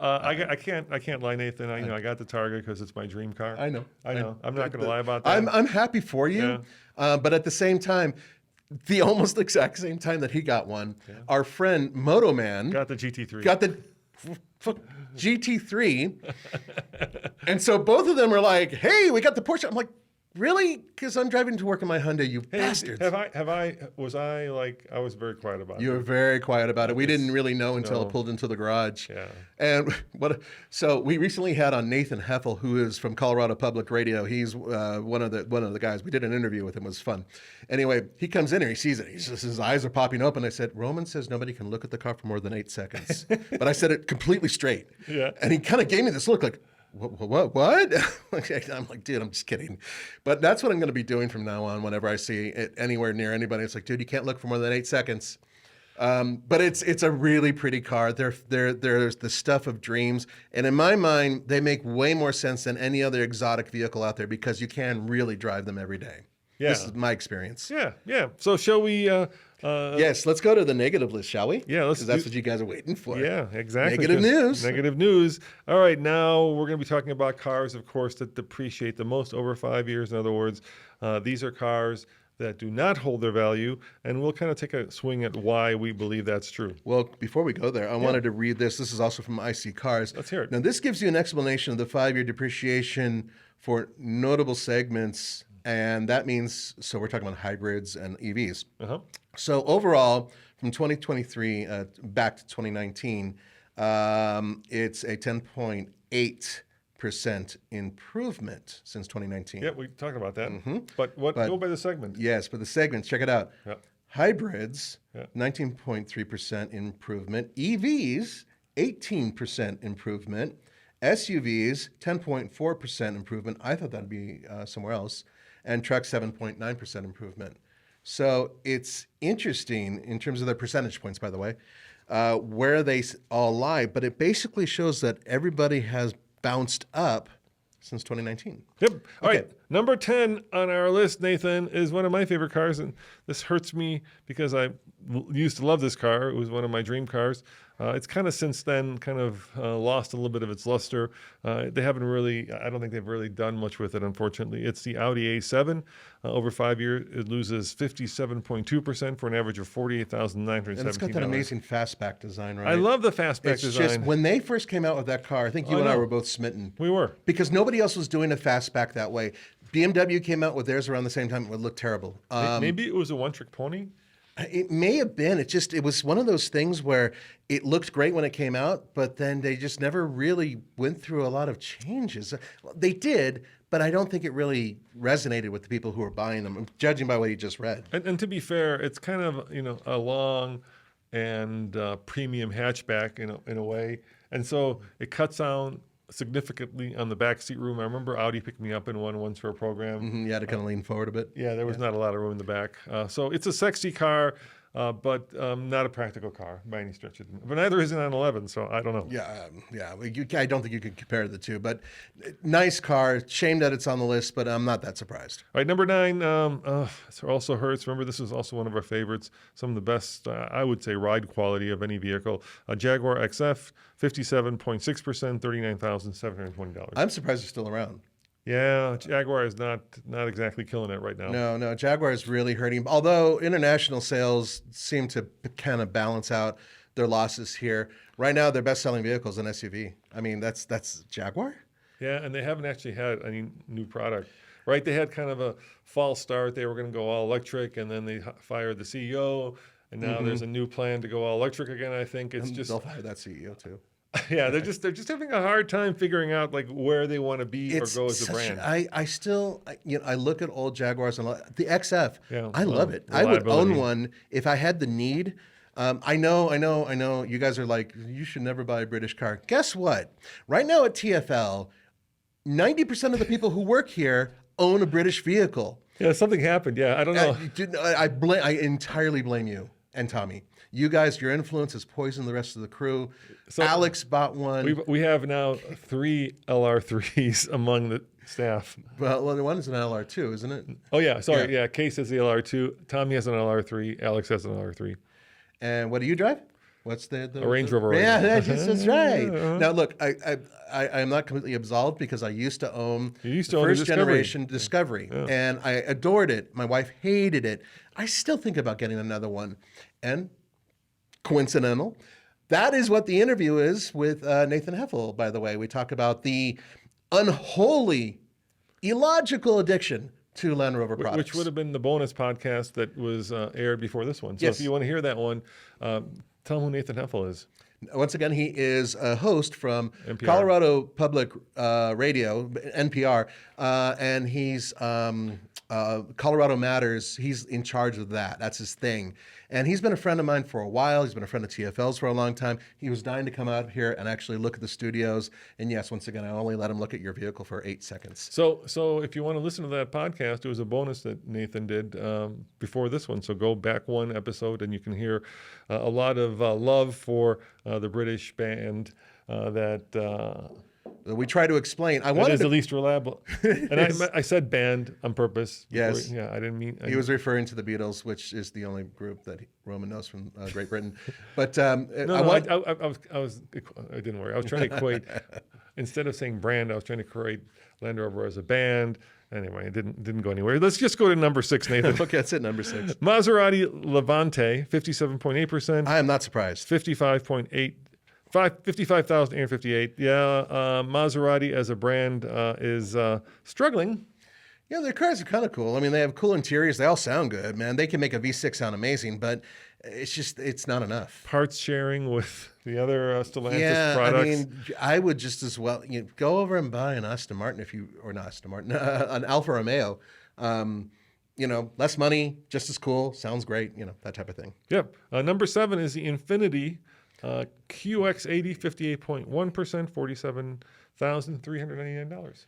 Speaker 1: I can't lie, Nathan. I got the Targa because it's my dream car.
Speaker 2: I know.
Speaker 1: I'm not going to lie about that.
Speaker 2: I'm happy for you, but at the same time, the almost exact same time that he got one, our friend Moto Man
Speaker 1: got the GT3.
Speaker 2: Got the GT3, and so both of them are like, "Hey, we got the Porsche." I'm like, really? Because I'm driving to work in my Hyundai, you
Speaker 1: Hey,
Speaker 2: bastards.
Speaker 1: I was very quiet about
Speaker 2: You
Speaker 1: it.
Speaker 2: were very quiet about it. We didn't really know until
Speaker 1: no.
Speaker 2: it pulled into the garage.
Speaker 1: Yeah.
Speaker 2: And so we recently had on Nathan Heffel, who is from Colorado Public Radio. He's one of the guys. We did an interview with him. It was fun. Anyway, he comes in and he sees it. His eyes are popping open. I said, Roman says nobody can look at the car for more than 8 seconds. But I said it completely straight.
Speaker 1: Yeah.
Speaker 2: And he kind of gave me this look like, what? I'm like, dude, I'm just kidding. But that's what I'm going to be doing from now on whenever I see it anywhere near anybody. It's like, dude, you can't look for more than 8 seconds. But it's a really pretty car. They're the stuff of dreams. And in my mind, they make way more sense than any other exotic vehicle out there because you can really drive them every day.
Speaker 1: Yeah.
Speaker 2: This is my experience.
Speaker 1: Yeah. So shall we...
Speaker 2: yes, let's go to the negative list, shall we?
Speaker 1: Yeah,
Speaker 2: because that's what you guys are waiting for.
Speaker 1: Yeah, exactly.
Speaker 2: Negative news.
Speaker 1: Negative news. All right, now we're going to be talking about cars, of course, that depreciate the most over 5 years. In other words, these are cars that do not hold their value, and we'll kind of take a swing at why we believe that's true.
Speaker 2: Well, before we go there, I wanted to read this. This is also from IC Cars.
Speaker 1: Let's hear it.
Speaker 2: Now, this gives you an explanation of the 5-year depreciation for notable segments, and that means, so we're talking about hybrids and EVs.
Speaker 1: Uh-huh.
Speaker 2: So overall, from 2023 back to 2019, it's a 10.8% improvement since 2019.
Speaker 1: Yeah, we talked about that. But go by the segment.
Speaker 2: Yes, but the segments, check it out.
Speaker 1: Yeah.
Speaker 2: Hybrids, 19.3% improvement. EVs, 18% improvement. SUVs, 10.4% improvement. I thought that'd be somewhere else. And trucks, 7.9% improvement. So it's interesting in terms of their percentage points, by the way, where they all lie. But it basically shows that everybody has bounced up since 2019.
Speaker 1: Yep. All right. Number 10 on our list, Nathan, is one of my favorite cars. And this hurts me because I used to love this car. It was one of my dream cars. It's kind of since then lost a little bit of its luster. They haven't really, I don't think they've really done much with it, unfortunately. It's the Audi A7. Over 5 years, it loses 57.2% for an average of $48,917.
Speaker 2: And it's got that amazing fastback design, right?
Speaker 1: I love the fastback design.
Speaker 2: Just, when they first came out with that car, I think you and I were both smitten.
Speaker 1: We were.
Speaker 2: Because nobody else was doing a fastback that way. BMW came out with theirs around the same time. It would look terrible.
Speaker 1: Maybe it was a one-trick pony?
Speaker 2: It may have been. It was one of those things where it looked great when it came out, but then they just never really went through a lot of changes. They did, but I don't think it really resonated with the people who were buying them, judging by what you just read.
Speaker 1: And to be fair, it's kind of a long and premium hatchback in a way, and so it cuts down significantly on the back seat room. I remember Audi picked me up in one once for a program.
Speaker 2: You had to kind of lean forward a bit.
Speaker 1: Yeah, there was not a lot of room in the back. So it's a sexy car, but not a practical car by any stretch. But neither is an 911, so I don't know.
Speaker 2: Yeah. I don't think you could compare the two, but nice car. Shame that it's on the list, but I'm not that surprised.
Speaker 1: All right, number 9 also hurts. Remember, this is also one of our favorites. Some of the best, I would say, ride quality of any vehicle. A Jaguar XF, 57.6%, $39,720.
Speaker 2: I'm surprised it's still around.
Speaker 1: Yeah, Jaguar is not exactly killing it right now.
Speaker 2: No, Jaguar is really hurting. Although international sales seem to kind of balance out their losses here. Right now, their best-selling vehicle is an SUV. I mean, that's Jaguar?
Speaker 1: Yeah, and they haven't actually had any new product. Right? They had kind of a false start. They were going to go all electric, and then they fired the CEO, and now there's a new plan to go all electric again, I think. It's just
Speaker 2: they'll fire that CEO too.
Speaker 1: Yeah, they're just having a hard time figuring out like where they want to be or go as a brand.
Speaker 2: I look at old Jaguars and the XF.
Speaker 1: Yeah,
Speaker 2: I love it. I would own one if I had the need. I know. You guys are like, you should never buy a British car. Guess what? Right now at TFL, 90% of the people who work here own a British vehicle.
Speaker 1: Yeah, something happened. Yeah, I don't know.
Speaker 2: I entirely blame you and Tommy. You guys, your influence has poisoned the rest of the crew. So Alex bought one.
Speaker 1: We have now 3 LR3s among the staff.
Speaker 2: Well, the one is an LR2, isn't it?
Speaker 1: Oh, yeah. Sorry. Yeah. Case has the LR2. Tommy has an LR3. Alex has an LR3.
Speaker 2: And what do you drive? What's the
Speaker 1: a Range Rover?
Speaker 2: Yeah, that's right. Now, look, I'm not completely absolved because I used to own first generation Discovery, and I adored it. My wife hated it. I still think about getting another one. And coincidental, that is what the interview is with Nathan Heffel, by the way. We talk about the unholy, illogical addiction to Land Rover products.
Speaker 1: Which would have been the bonus podcast that was aired before this one. So
Speaker 2: Yes.
Speaker 1: if you want to hear that one, tell them who Nathan Heffel is.
Speaker 2: Once again, he is a host from
Speaker 1: NPR.
Speaker 2: Colorado Public Radio, NPR, and he's Colorado Matters. He's in charge of that. That's his thing. And he's been a friend of mine for a while. He's been a friend of TFL's for a long time. He was dying to come out here and actually look at the studios. And yes, once again, I only let him look at your vehicle for 8 seconds.
Speaker 1: So if you want to listen to that podcast, it was a bonus that Nathan did before this one. So go back one episode and you can hear a lot of love for the British band that
Speaker 2: We try to explain.
Speaker 1: that is the least reliable. And I said band on purpose.
Speaker 2: Yes.
Speaker 1: Yeah, I didn't mean.
Speaker 2: He was referring to the Beatles, which is the only group that Roman knows from Great Britain. But
Speaker 1: I didn't worry. I was trying to equate, instead of saying brand, I was trying to equate Land Rover as a band. Anyway, it didn't go anywhere. Let's just go to number 6, Nathan.
Speaker 2: Okay, that's it, number 6.
Speaker 1: Maserati Levante, 57.8%.
Speaker 2: I am not surprised.
Speaker 1: 55,858. Yeah, Maserati as a brand is struggling.
Speaker 2: Yeah, their cars are kind of cool. I mean, they have cool interiors. They all sound good, man. They can make a V6 sound amazing, but it's not enough.
Speaker 1: Parts sharing with the other Stellantis products.
Speaker 2: I mean, I would just as well go over and buy an Aston Martin an Alfa Romeo. Less money, just as cool, sounds great, that type of thing.
Speaker 1: Yep. Number 7 is the Infiniti QX80, 58.1%, $47,399.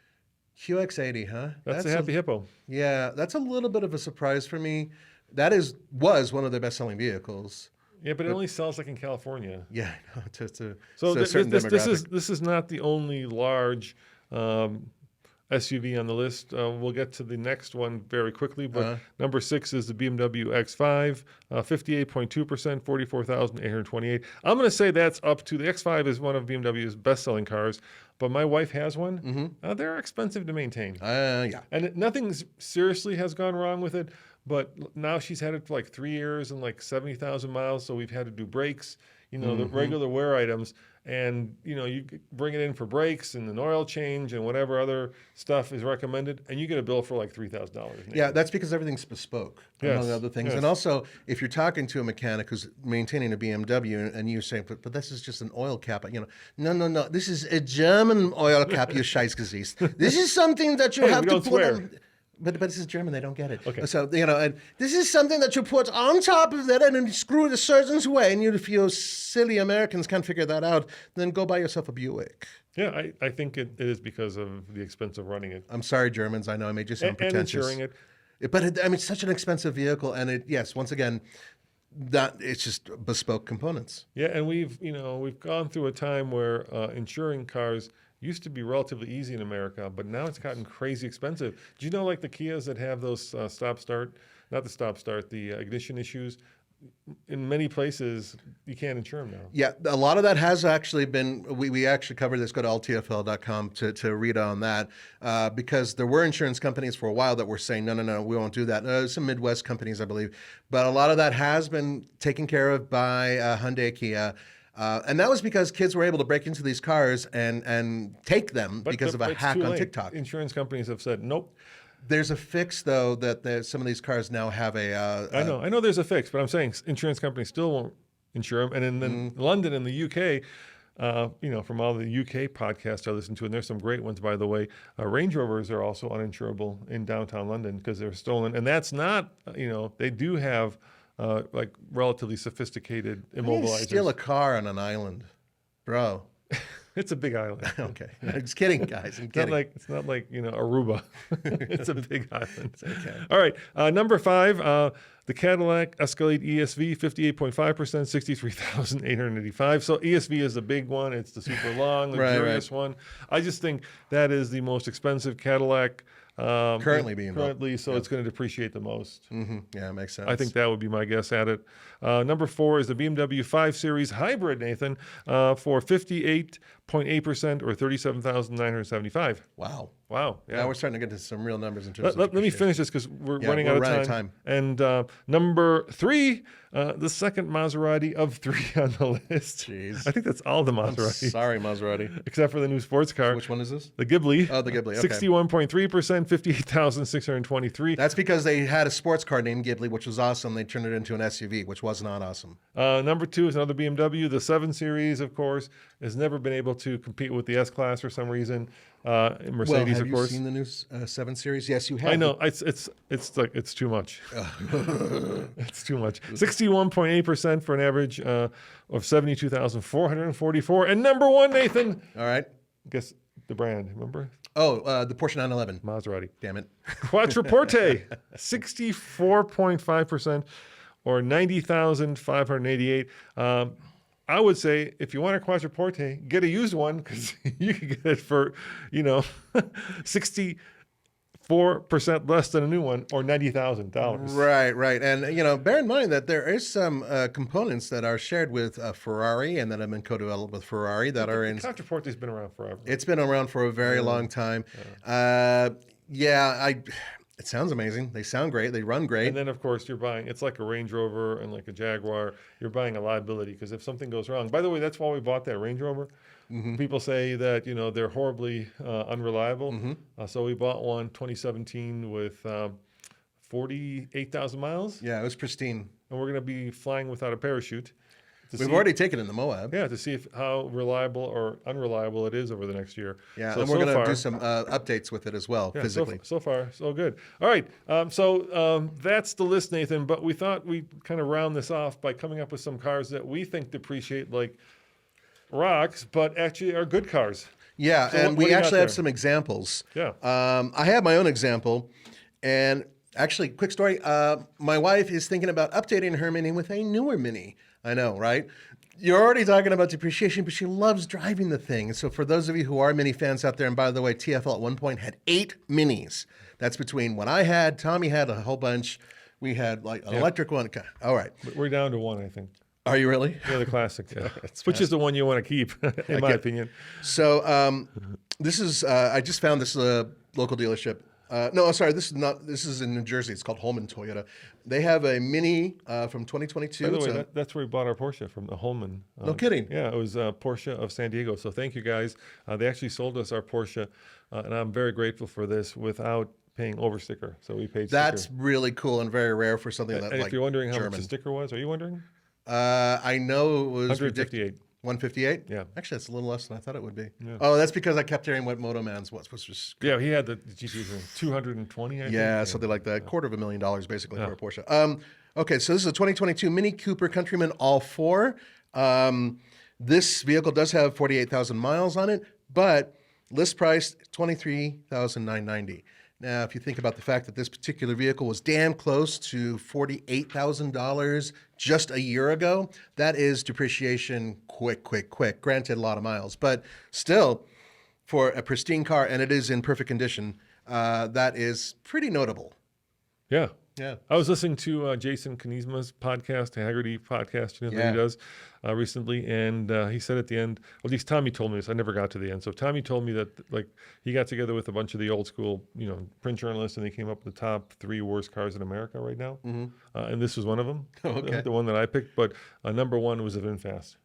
Speaker 2: QX80, huh?
Speaker 1: That's a Happy Hippo.
Speaker 2: Yeah, that's a little bit of a surprise for me. That was one of their best-selling vehicles.
Speaker 1: Yeah, but it only sells like in California.
Speaker 2: Yeah, I know, to
Speaker 1: so
Speaker 2: a certain demographic.
Speaker 1: This is not the only large SUV on the list. We'll get to the next one very quickly, but number 6 is the BMW X5, 58.2%, $44,828. I'm going to say that's up to the X5 is one of BMW's best-selling cars, but my wife has one.
Speaker 2: Mm-hmm.
Speaker 1: They're expensive to maintain.
Speaker 2: Yeah,
Speaker 1: and nothing seriously has gone wrong with it. But now she's had it for like 3 years and like 70,000 miles, so we've had to do brakes, the regular wear items. And, you bring it in for brakes and an oil change and whatever other stuff is recommended, and you get a bill for like $3,000.
Speaker 2: Yeah, that's because everything's bespoke, among other things.
Speaker 1: Yes.
Speaker 2: And also, if you're talking to a mechanic who's maintaining a BMW and you say, but this is just an oil cap, no, this is a German oil cap, you Scheißgesicht. This is something that you have to put on. But this is German, they don't get it.
Speaker 1: Okay.
Speaker 2: So, and this is something that you put on top of it and then screw it a certain way. And if you silly Americans can't figure that out, then go buy yourself a Buick.
Speaker 1: Yeah, I think it is because of the expense of running it.
Speaker 2: I'm sorry, Germans. I know I made you sound pretentious.
Speaker 1: And insuring it.
Speaker 2: But it's such an expensive vehicle. And once again, that it's just bespoke components.
Speaker 1: Yeah, and we've gone through a time where insuring cars used to be relatively easy in America, but now it's gotten crazy expensive. Do you know, like the Kias that have those the ignition issues? In many places, you can't insure them now.
Speaker 2: Yeah, a lot of that has actually been, we actually covered this. Go to alltfl.com to read on that, because there were insurance companies for a while that were saying, no, we won't do that. Some Midwest companies, I believe. But a lot of that has been taken care of by Hyundai, Kia. And that was because kids were able to break into these cars and take them because of a hack on TikTok.
Speaker 1: Insurance companies have said, nope.
Speaker 2: There's a fix, though, that some of these cars now have
Speaker 1: I know there's a fix, but I'm saying insurance companies still won't insure them. And in London and the UK, from all the UK podcasts I listen to, and there's some great ones, by the way, Range Rovers are also uninsurable in downtown London because they're stolen. And that's not, they do have like relatively sophisticated immobilizers.
Speaker 2: Steal a car on an island, bro.
Speaker 1: It's a big island.
Speaker 2: Okay, I'm just kidding, guys. I'm kidding.
Speaker 1: It's not like Aruba. It's a big island.
Speaker 2: It's okay.
Speaker 1: All right, number 5, the Cadillac Escalade ESV, 58.5%, $63,885. So ESV is the big one. It's the super long, luxurious one. I just think that is the most expensive Cadillac.
Speaker 2: Currently,
Speaker 1: so it's going to depreciate the most.
Speaker 2: Mm-hmm. Yeah, it makes sense.
Speaker 1: I think that would be my guess at it. Number 4 is the BMW 5 Series Hybrid, Nathan, for 58.9%, 61.8% or 37,975.
Speaker 2: Wow.
Speaker 1: Wow. Yeah.
Speaker 2: Now we're starting to get to some real numbers in terms of
Speaker 1: Let me
Speaker 2: depreciation.
Speaker 1: finish this because we're
Speaker 2: Yeah,
Speaker 1: running
Speaker 2: we're
Speaker 1: out
Speaker 2: running
Speaker 1: of
Speaker 2: out
Speaker 1: time.
Speaker 2: of time.
Speaker 1: And number 3, the second Maserati of 3 on the list.
Speaker 2: Jeez.
Speaker 1: I think that's all the
Speaker 2: I'm
Speaker 1: Maseratis.
Speaker 2: sorry, Maserati.
Speaker 1: Except for the new sports car.
Speaker 2: Which one is this?
Speaker 1: The Ghibli.
Speaker 2: Oh, the Ghibli. Okay.
Speaker 1: 61.3%, 58,623.
Speaker 2: That's because they had a sports car named Ghibli, which was awesome. They turned it into an SUV, which was not awesome.
Speaker 1: Number 2 is another BMW. The 7 Series, of course, has never been able to compete with the S-Class for some reason. Mercedes,
Speaker 2: Well, have
Speaker 1: of course.
Speaker 2: you seen the new 7 Series? Yes, you have.
Speaker 1: I know it's like it's too much. It's too much. 61.8% for an average of 72,444. And number 1, Nathan.
Speaker 2: All right.
Speaker 1: Guess the brand. Remember?
Speaker 2: Oh, the Porsche 911.
Speaker 1: Maserati.
Speaker 2: Damn it.
Speaker 1: Quattroporte. 64.5% or 90,588. I would say if you want a Quattroporte, get a used one because you can get it for, 64% less than a new one or $90,000.
Speaker 2: Right. And, bear in mind that there is some components that are shared with Ferrari and that have been co-developed with Ferrari that are in.
Speaker 1: Quattroporte's been around forever.
Speaker 2: It's been around for a very long time. It sounds amazing. They sound great. They run great.
Speaker 1: And then, of course, it's like a Range Rover and like a Jaguar. You're buying a liability because if something goes wrong, by the way, that's why we bought that Range Rover. Mm-hmm. People say that, they're horribly unreliable. Mm-hmm. So we bought one 2017 with 48,000 miles.
Speaker 2: Yeah, it was pristine.
Speaker 1: And we're going to be flying without a parachute.
Speaker 2: We've already taken it in the Moab.
Speaker 1: Yeah, to see how reliable or unreliable it is over the next year.
Speaker 2: Yeah, and we're going to do some updates with it as well, physically.
Speaker 1: So far, so good. All right, so that's the list, Nathan, but we thought we'd kind of round this off by coming up with some cars that we think depreciate like rocks, but actually are good cars.
Speaker 2: Yeah,
Speaker 1: So
Speaker 2: and
Speaker 1: what
Speaker 2: we
Speaker 1: do you got
Speaker 2: actually have
Speaker 1: there?
Speaker 2: some examples.
Speaker 1: Yeah.
Speaker 2: I have my own example, and actually, quick story. My wife is thinking about updating her Mini with a newer Mini. I know, right? You're already talking about depreciation, but she loves driving the thing. So for those of you who are Mini fans out there, and by the way, TFL at one point had 8 Minis. That's between what I had, Tommy had a whole bunch. We had like an electric one. All right.
Speaker 1: We're down to 1, I think.
Speaker 2: Are you really?
Speaker 1: Yeah, the classic, yeah. Which is the one you want to keep, in my opinion.
Speaker 2: So this is, I just found this local dealership. No, I'm sorry. This is not. This is in New Jersey. It's called Holman Toyota. They have a Mini from 2022.
Speaker 1: By the way, that's where we bought our Porsche from, the Holman.
Speaker 2: No kidding.
Speaker 1: Yeah, it was Porsche of San Diego. So thank you guys. They actually sold us our Porsche, and I'm very grateful for this without paying over sticker. So we paid sticker.
Speaker 2: That's really cool and very rare for something that
Speaker 1: And
Speaker 2: like
Speaker 1: if you're wondering how
Speaker 2: German.
Speaker 1: much the sticker was, are you wondering?
Speaker 2: I know it was
Speaker 1: 158.
Speaker 2: 158?
Speaker 1: Yeah.
Speaker 2: Actually, that's a little less than I thought it would be.
Speaker 1: Yeah.
Speaker 2: Oh, that's because I kept hearing what Moto Man's was, which was
Speaker 1: Yeah, he had the GT 220, I think.
Speaker 2: yeah, something like that. $250,000 basically for a Porsche. Okay, so this is a 2022 Mini Cooper Countryman All 4. This vehicle does have 48,000 miles on it, but list price $23,990. Now, if you think about the fact that this particular vehicle was damn close to $48,000 just a year ago, that is depreciation quick. Granted, a lot of miles, but still, for a pristine car, and it is in perfect condition, that is pretty notable.
Speaker 1: Yeah.
Speaker 2: Yeah.
Speaker 1: I was listening to Jason Kanisma's podcast, Haggerty podcast, that he does recently, and he said at the end, well, at least Tommy told me this. I never got to the end. So Tommy told me that like he got together with a bunch of the old school, print journalists, and they came up with the top 3 worst cars in America right now, and this was one of them.
Speaker 2: Okay.
Speaker 1: The one that I picked, but number 1 was a VinFast.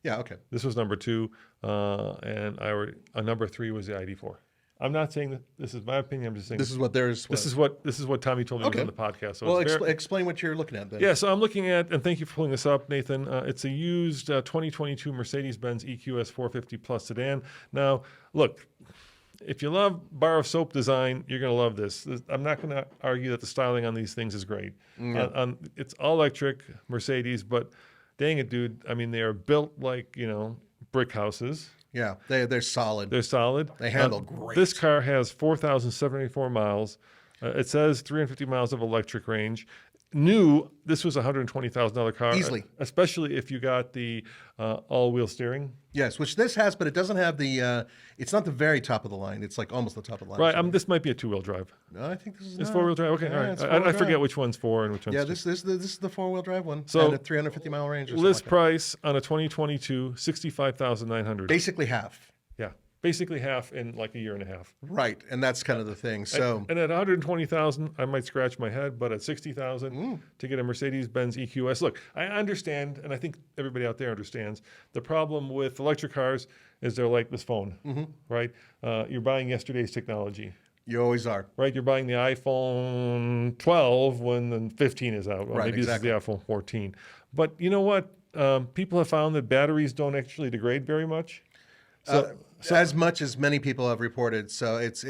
Speaker 2: Yeah. Okay.
Speaker 1: This was number 2, and number 3 was the ID4. I'm not saying that this is my opinion. I'm just saying
Speaker 2: This is what there's.
Speaker 1: this is what Tommy told me was on the podcast. So
Speaker 2: Well,
Speaker 1: it's
Speaker 2: explain what you're looking at then.
Speaker 1: yeah, so I'm looking at, and thank you for pulling this up, Nathan. It's a used 2022 Mercedes-Benz EQS 450 Plus sedan. Now, look, if you love bar of soap design, you're going to love this. I'm not going to argue that the styling on these things is great. It's all electric Mercedes, but dang it, dude. I mean, they are built like, brick houses.
Speaker 2: Yeah, they're solid.
Speaker 1: They're solid.
Speaker 2: They handle great.
Speaker 1: This car has 4,074 miles. It says 350 miles of electric range. New, this was a $120,000 car.
Speaker 2: Easily.
Speaker 1: Especially if you got the all-wheel steering.
Speaker 2: Yes, which this has, but it doesn't have the. It's not the very top of the line. It's like almost the top of the line.
Speaker 1: Right. This might be a 2-wheel drive.
Speaker 2: No, I think this is.
Speaker 1: It's 4-wheel drive. Okay.
Speaker 2: Yeah,
Speaker 1: All right.
Speaker 2: it's 4-wheel
Speaker 1: I forget
Speaker 2: drive.
Speaker 1: which one's 4 and which one's
Speaker 2: Yeah,
Speaker 1: 2.
Speaker 2: this is the 4-wheel drive one.
Speaker 1: So,
Speaker 2: and a 350 mile range. Or
Speaker 1: List
Speaker 2: something like
Speaker 1: price on a 2022, $65,900.
Speaker 2: basically half.
Speaker 1: Yeah, basically half in like a year and a half.
Speaker 2: Right, and that's kind of the thing. So,
Speaker 1: and at 120,000, I might scratch my head, but at 60,000 to get a Mercedes-Benz EQS, look, I understand, and I think everybody out there understands the problem with electric cars is they're like this phone, right? You're buying yesterday's technology.
Speaker 2: you always are.
Speaker 1: Right, you're buying the iPhone 12 when the 15 is out. Well,
Speaker 2: Right,
Speaker 1: maybe
Speaker 2: exactly.
Speaker 1: this is the iPhone 14. But you know what? People have found that batteries don't actually degrade very much. So,
Speaker 2: As much as many people have reported, so it's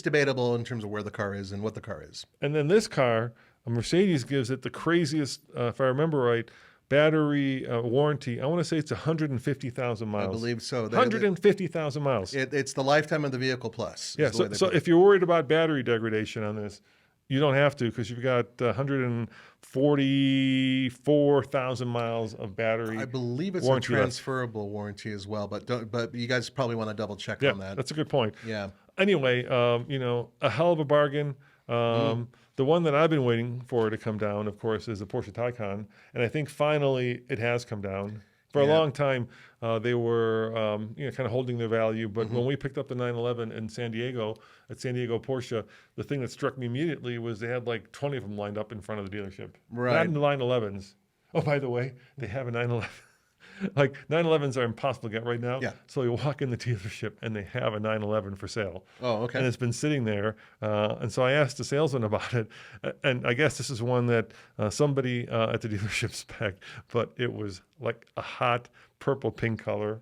Speaker 2: debatable in terms of where the car is and what the car is.
Speaker 1: and then this car, a Mercedes gives it the craziest, if I remember right, battery warranty. I want to say it's 150,000 miles.
Speaker 2: I believe so.
Speaker 1: 150,000 miles.
Speaker 2: It's the lifetime of the vehicle plus.
Speaker 1: Yeah. So if you're worried about battery degradation on this, you don't have to because you've got 144,000 miles of battery.
Speaker 2: I believe it's a
Speaker 1: warranty left.
Speaker 2: transferable warranty as well, but you guys probably want to double check
Speaker 1: Yeah,
Speaker 2: on that.
Speaker 1: that's a good point.
Speaker 2: Yeah.
Speaker 1: Anyway, a hell of a bargain. The one that I've been waiting for to come down, of course, is the Porsche Taycan, and I think finally it has come down. For a long time, they were kind of holding their value, but when we picked up the 911 in San Diego at San Diego Porsche, the thing that struck me immediately was they had like 20 of them lined up in front of the dealership.
Speaker 2: Right.
Speaker 1: Not in the 911s. Oh, by the way, they have a 911. Like 911s are impossible to get right now.
Speaker 2: Yeah.
Speaker 1: So you walk in the dealership and they have a 911 for sale.
Speaker 2: Oh, okay.
Speaker 1: And it's been sitting there. And so I asked the salesman about it. And I guess this is one that somebody at the dealership spec, but it was like a hot purple pink color,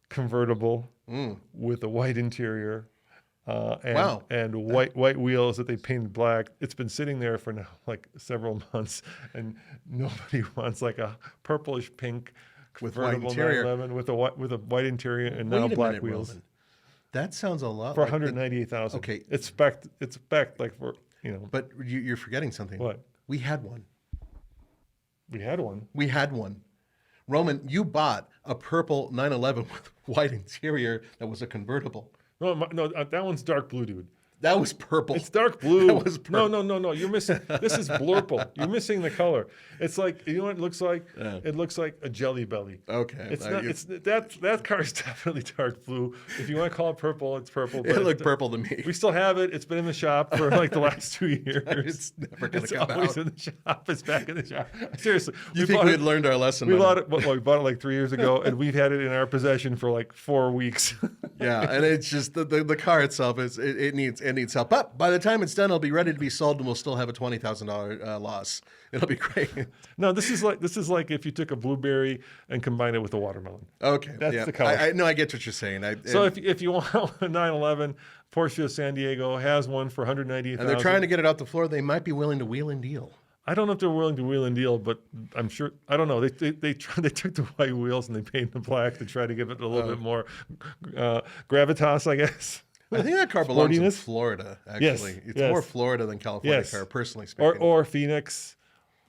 Speaker 1: convertible with a white interior. And white wheels that they painted black. It's been sitting there for now like several months, and nobody wants like a purplish pink
Speaker 2: With white
Speaker 1: convertible
Speaker 2: interior.
Speaker 1: 911 with a white interior and now
Speaker 2: Wait a
Speaker 1: black
Speaker 2: minute,
Speaker 1: wheels
Speaker 2: Roman. That sounds a lot
Speaker 1: for
Speaker 2: like
Speaker 1: 198,000.
Speaker 2: Okay.
Speaker 1: it's spec'd like for
Speaker 2: But you're forgetting something.
Speaker 1: What?
Speaker 2: We had one.
Speaker 1: We had one.
Speaker 2: We had one. Roman, you bought a purple 911 with white interior that was a convertible.
Speaker 1: No, that one's dark blue, dude.
Speaker 2: That was purple.
Speaker 1: It's dark blue.
Speaker 2: That was purple.
Speaker 1: No. You're missing. This is blurple. You're missing the color. It's like, you know what it looks like?
Speaker 2: Yeah.
Speaker 1: It looks like a Jelly Belly.
Speaker 2: Okay.
Speaker 1: It's not. It's that car is definitely dark blue. If you want to call it purple, it's purple.
Speaker 2: It looked purple to me.
Speaker 1: We still have it. It's been in the shop for like the last 2 years.
Speaker 2: It's never going to come
Speaker 1: always
Speaker 2: out.
Speaker 1: in the shop. It's back in the shop. Seriously.
Speaker 2: You think we had learned our lesson?
Speaker 1: We
Speaker 2: by
Speaker 1: bought
Speaker 2: now?
Speaker 1: it. Well, we bought it like 3 years ago, and we've had it in our possession for like 4 weeks.
Speaker 2: Yeah, and it's just the car itself it needs help. But by the time it's done, it'll be ready to be sold, and we'll still have a $20,000 loss. It'll be great.
Speaker 1: No, this is like if you took a blueberry and combined it with a watermelon.
Speaker 2: Okay,
Speaker 1: That's the color.
Speaker 2: I I get what you're saying.
Speaker 1: So if you want a 911, Porsche San Diego has one for 198,000.
Speaker 2: and they're trying to get it out the floor, they might be willing to wheel and deal.
Speaker 1: I don't know if they're willing to wheel and deal, but I'm sure. I don't know. They took the white wheels and they painted the black to try to give it a little bit more gravitas, I guess.
Speaker 2: I think that car belongs in
Speaker 1: Sportiness?
Speaker 2: Florida.
Speaker 1: Yes,
Speaker 2: Actually, it's
Speaker 1: yes.
Speaker 2: more Florida than California
Speaker 1: Yes.
Speaker 2: car, personally speaking.
Speaker 1: Or Phoenix,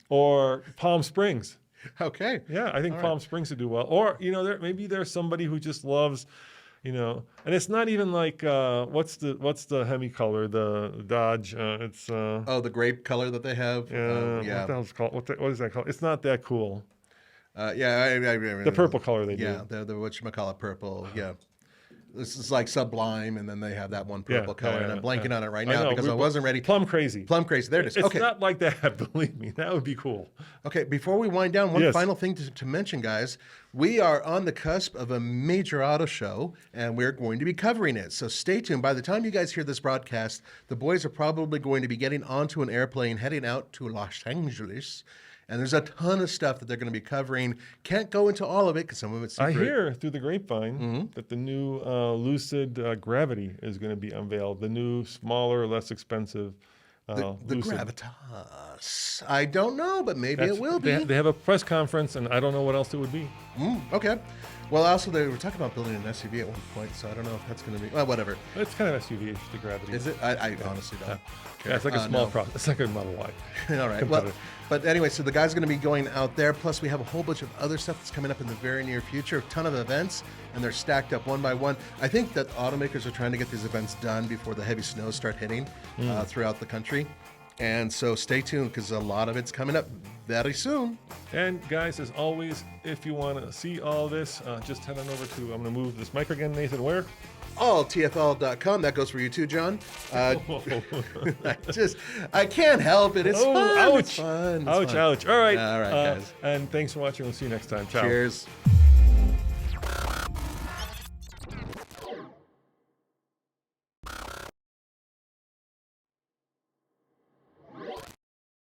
Speaker 1: or Palm Springs.
Speaker 2: Okay.
Speaker 1: Yeah, I think Palm Springs would do well. Or maybe there's somebody who just loves, and it's not even like what's the Hemi color, the Dodge. It's
Speaker 2: Oh, the grape color that they have.
Speaker 1: what the hell's it called? What is that called? It's not that cool. The purple color they do.
Speaker 2: Yeah, the whatchamacallit purple. Yeah. This is like Sublime, and then they have that one purple color. And I'm blanking on it right now because I wasn't ready.
Speaker 1: Plum crazy.
Speaker 2: Plum crazy. There it is.
Speaker 1: It's
Speaker 2: Okay.
Speaker 1: not like that, believe me. That would be cool.
Speaker 2: Okay, before we wind down, one
Speaker 1: Yes.
Speaker 2: final thing to mention, guys. We are on the cusp of a major auto show, and we're going to be covering it. So stay tuned. By the time you guys hear this broadcast, the boys are probably going to be getting onto an airplane heading out to Los Angeles. And there's a ton of stuff that they're going to be covering. Can't go into all of it because some of it's secret.
Speaker 1: I hear through the grapevine that the new Lucid Gravity is going to be unveiled. The new, smaller, less expensive
Speaker 2: The
Speaker 1: Lucid.
Speaker 2: Gravitas. I don't know, but maybe it will be.
Speaker 1: They have a press conference, and I don't know what else it would be.
Speaker 2: Okay. Well, also they were talking about building an SUV at one point, so I don't know if that's going to be. Well, whatever.
Speaker 1: It's kind of SUV, the Gravity.
Speaker 2: Is it? I honestly don't.
Speaker 1: Yeah, it's like a small
Speaker 2: no.
Speaker 1: process. It's like a Model Y.
Speaker 2: All right. Well, but anyway, so the guy's going to be going out there. Plus, we have a whole bunch of other stuff that's coming up in the very near future. A ton of events, and they're stacked up one by one. I think that automakers are trying to get these events done before the heavy snows start hitting throughout the country. And so stay tuned because a lot of it's coming up very soon.
Speaker 1: And guys, as always, if you want to see all this, just head on over to, I'm going to move this mic again, Nathan, where?
Speaker 2: alltfl.com. That goes for you too, John. I can't help it. It's fun.
Speaker 1: Ouch.
Speaker 2: It's fun. It's
Speaker 1: Ouch,
Speaker 2: fun.
Speaker 1: ouch. All right.
Speaker 2: All right, guys.
Speaker 1: And thanks for watching. We'll see you next time. Ciao.
Speaker 2: Cheers.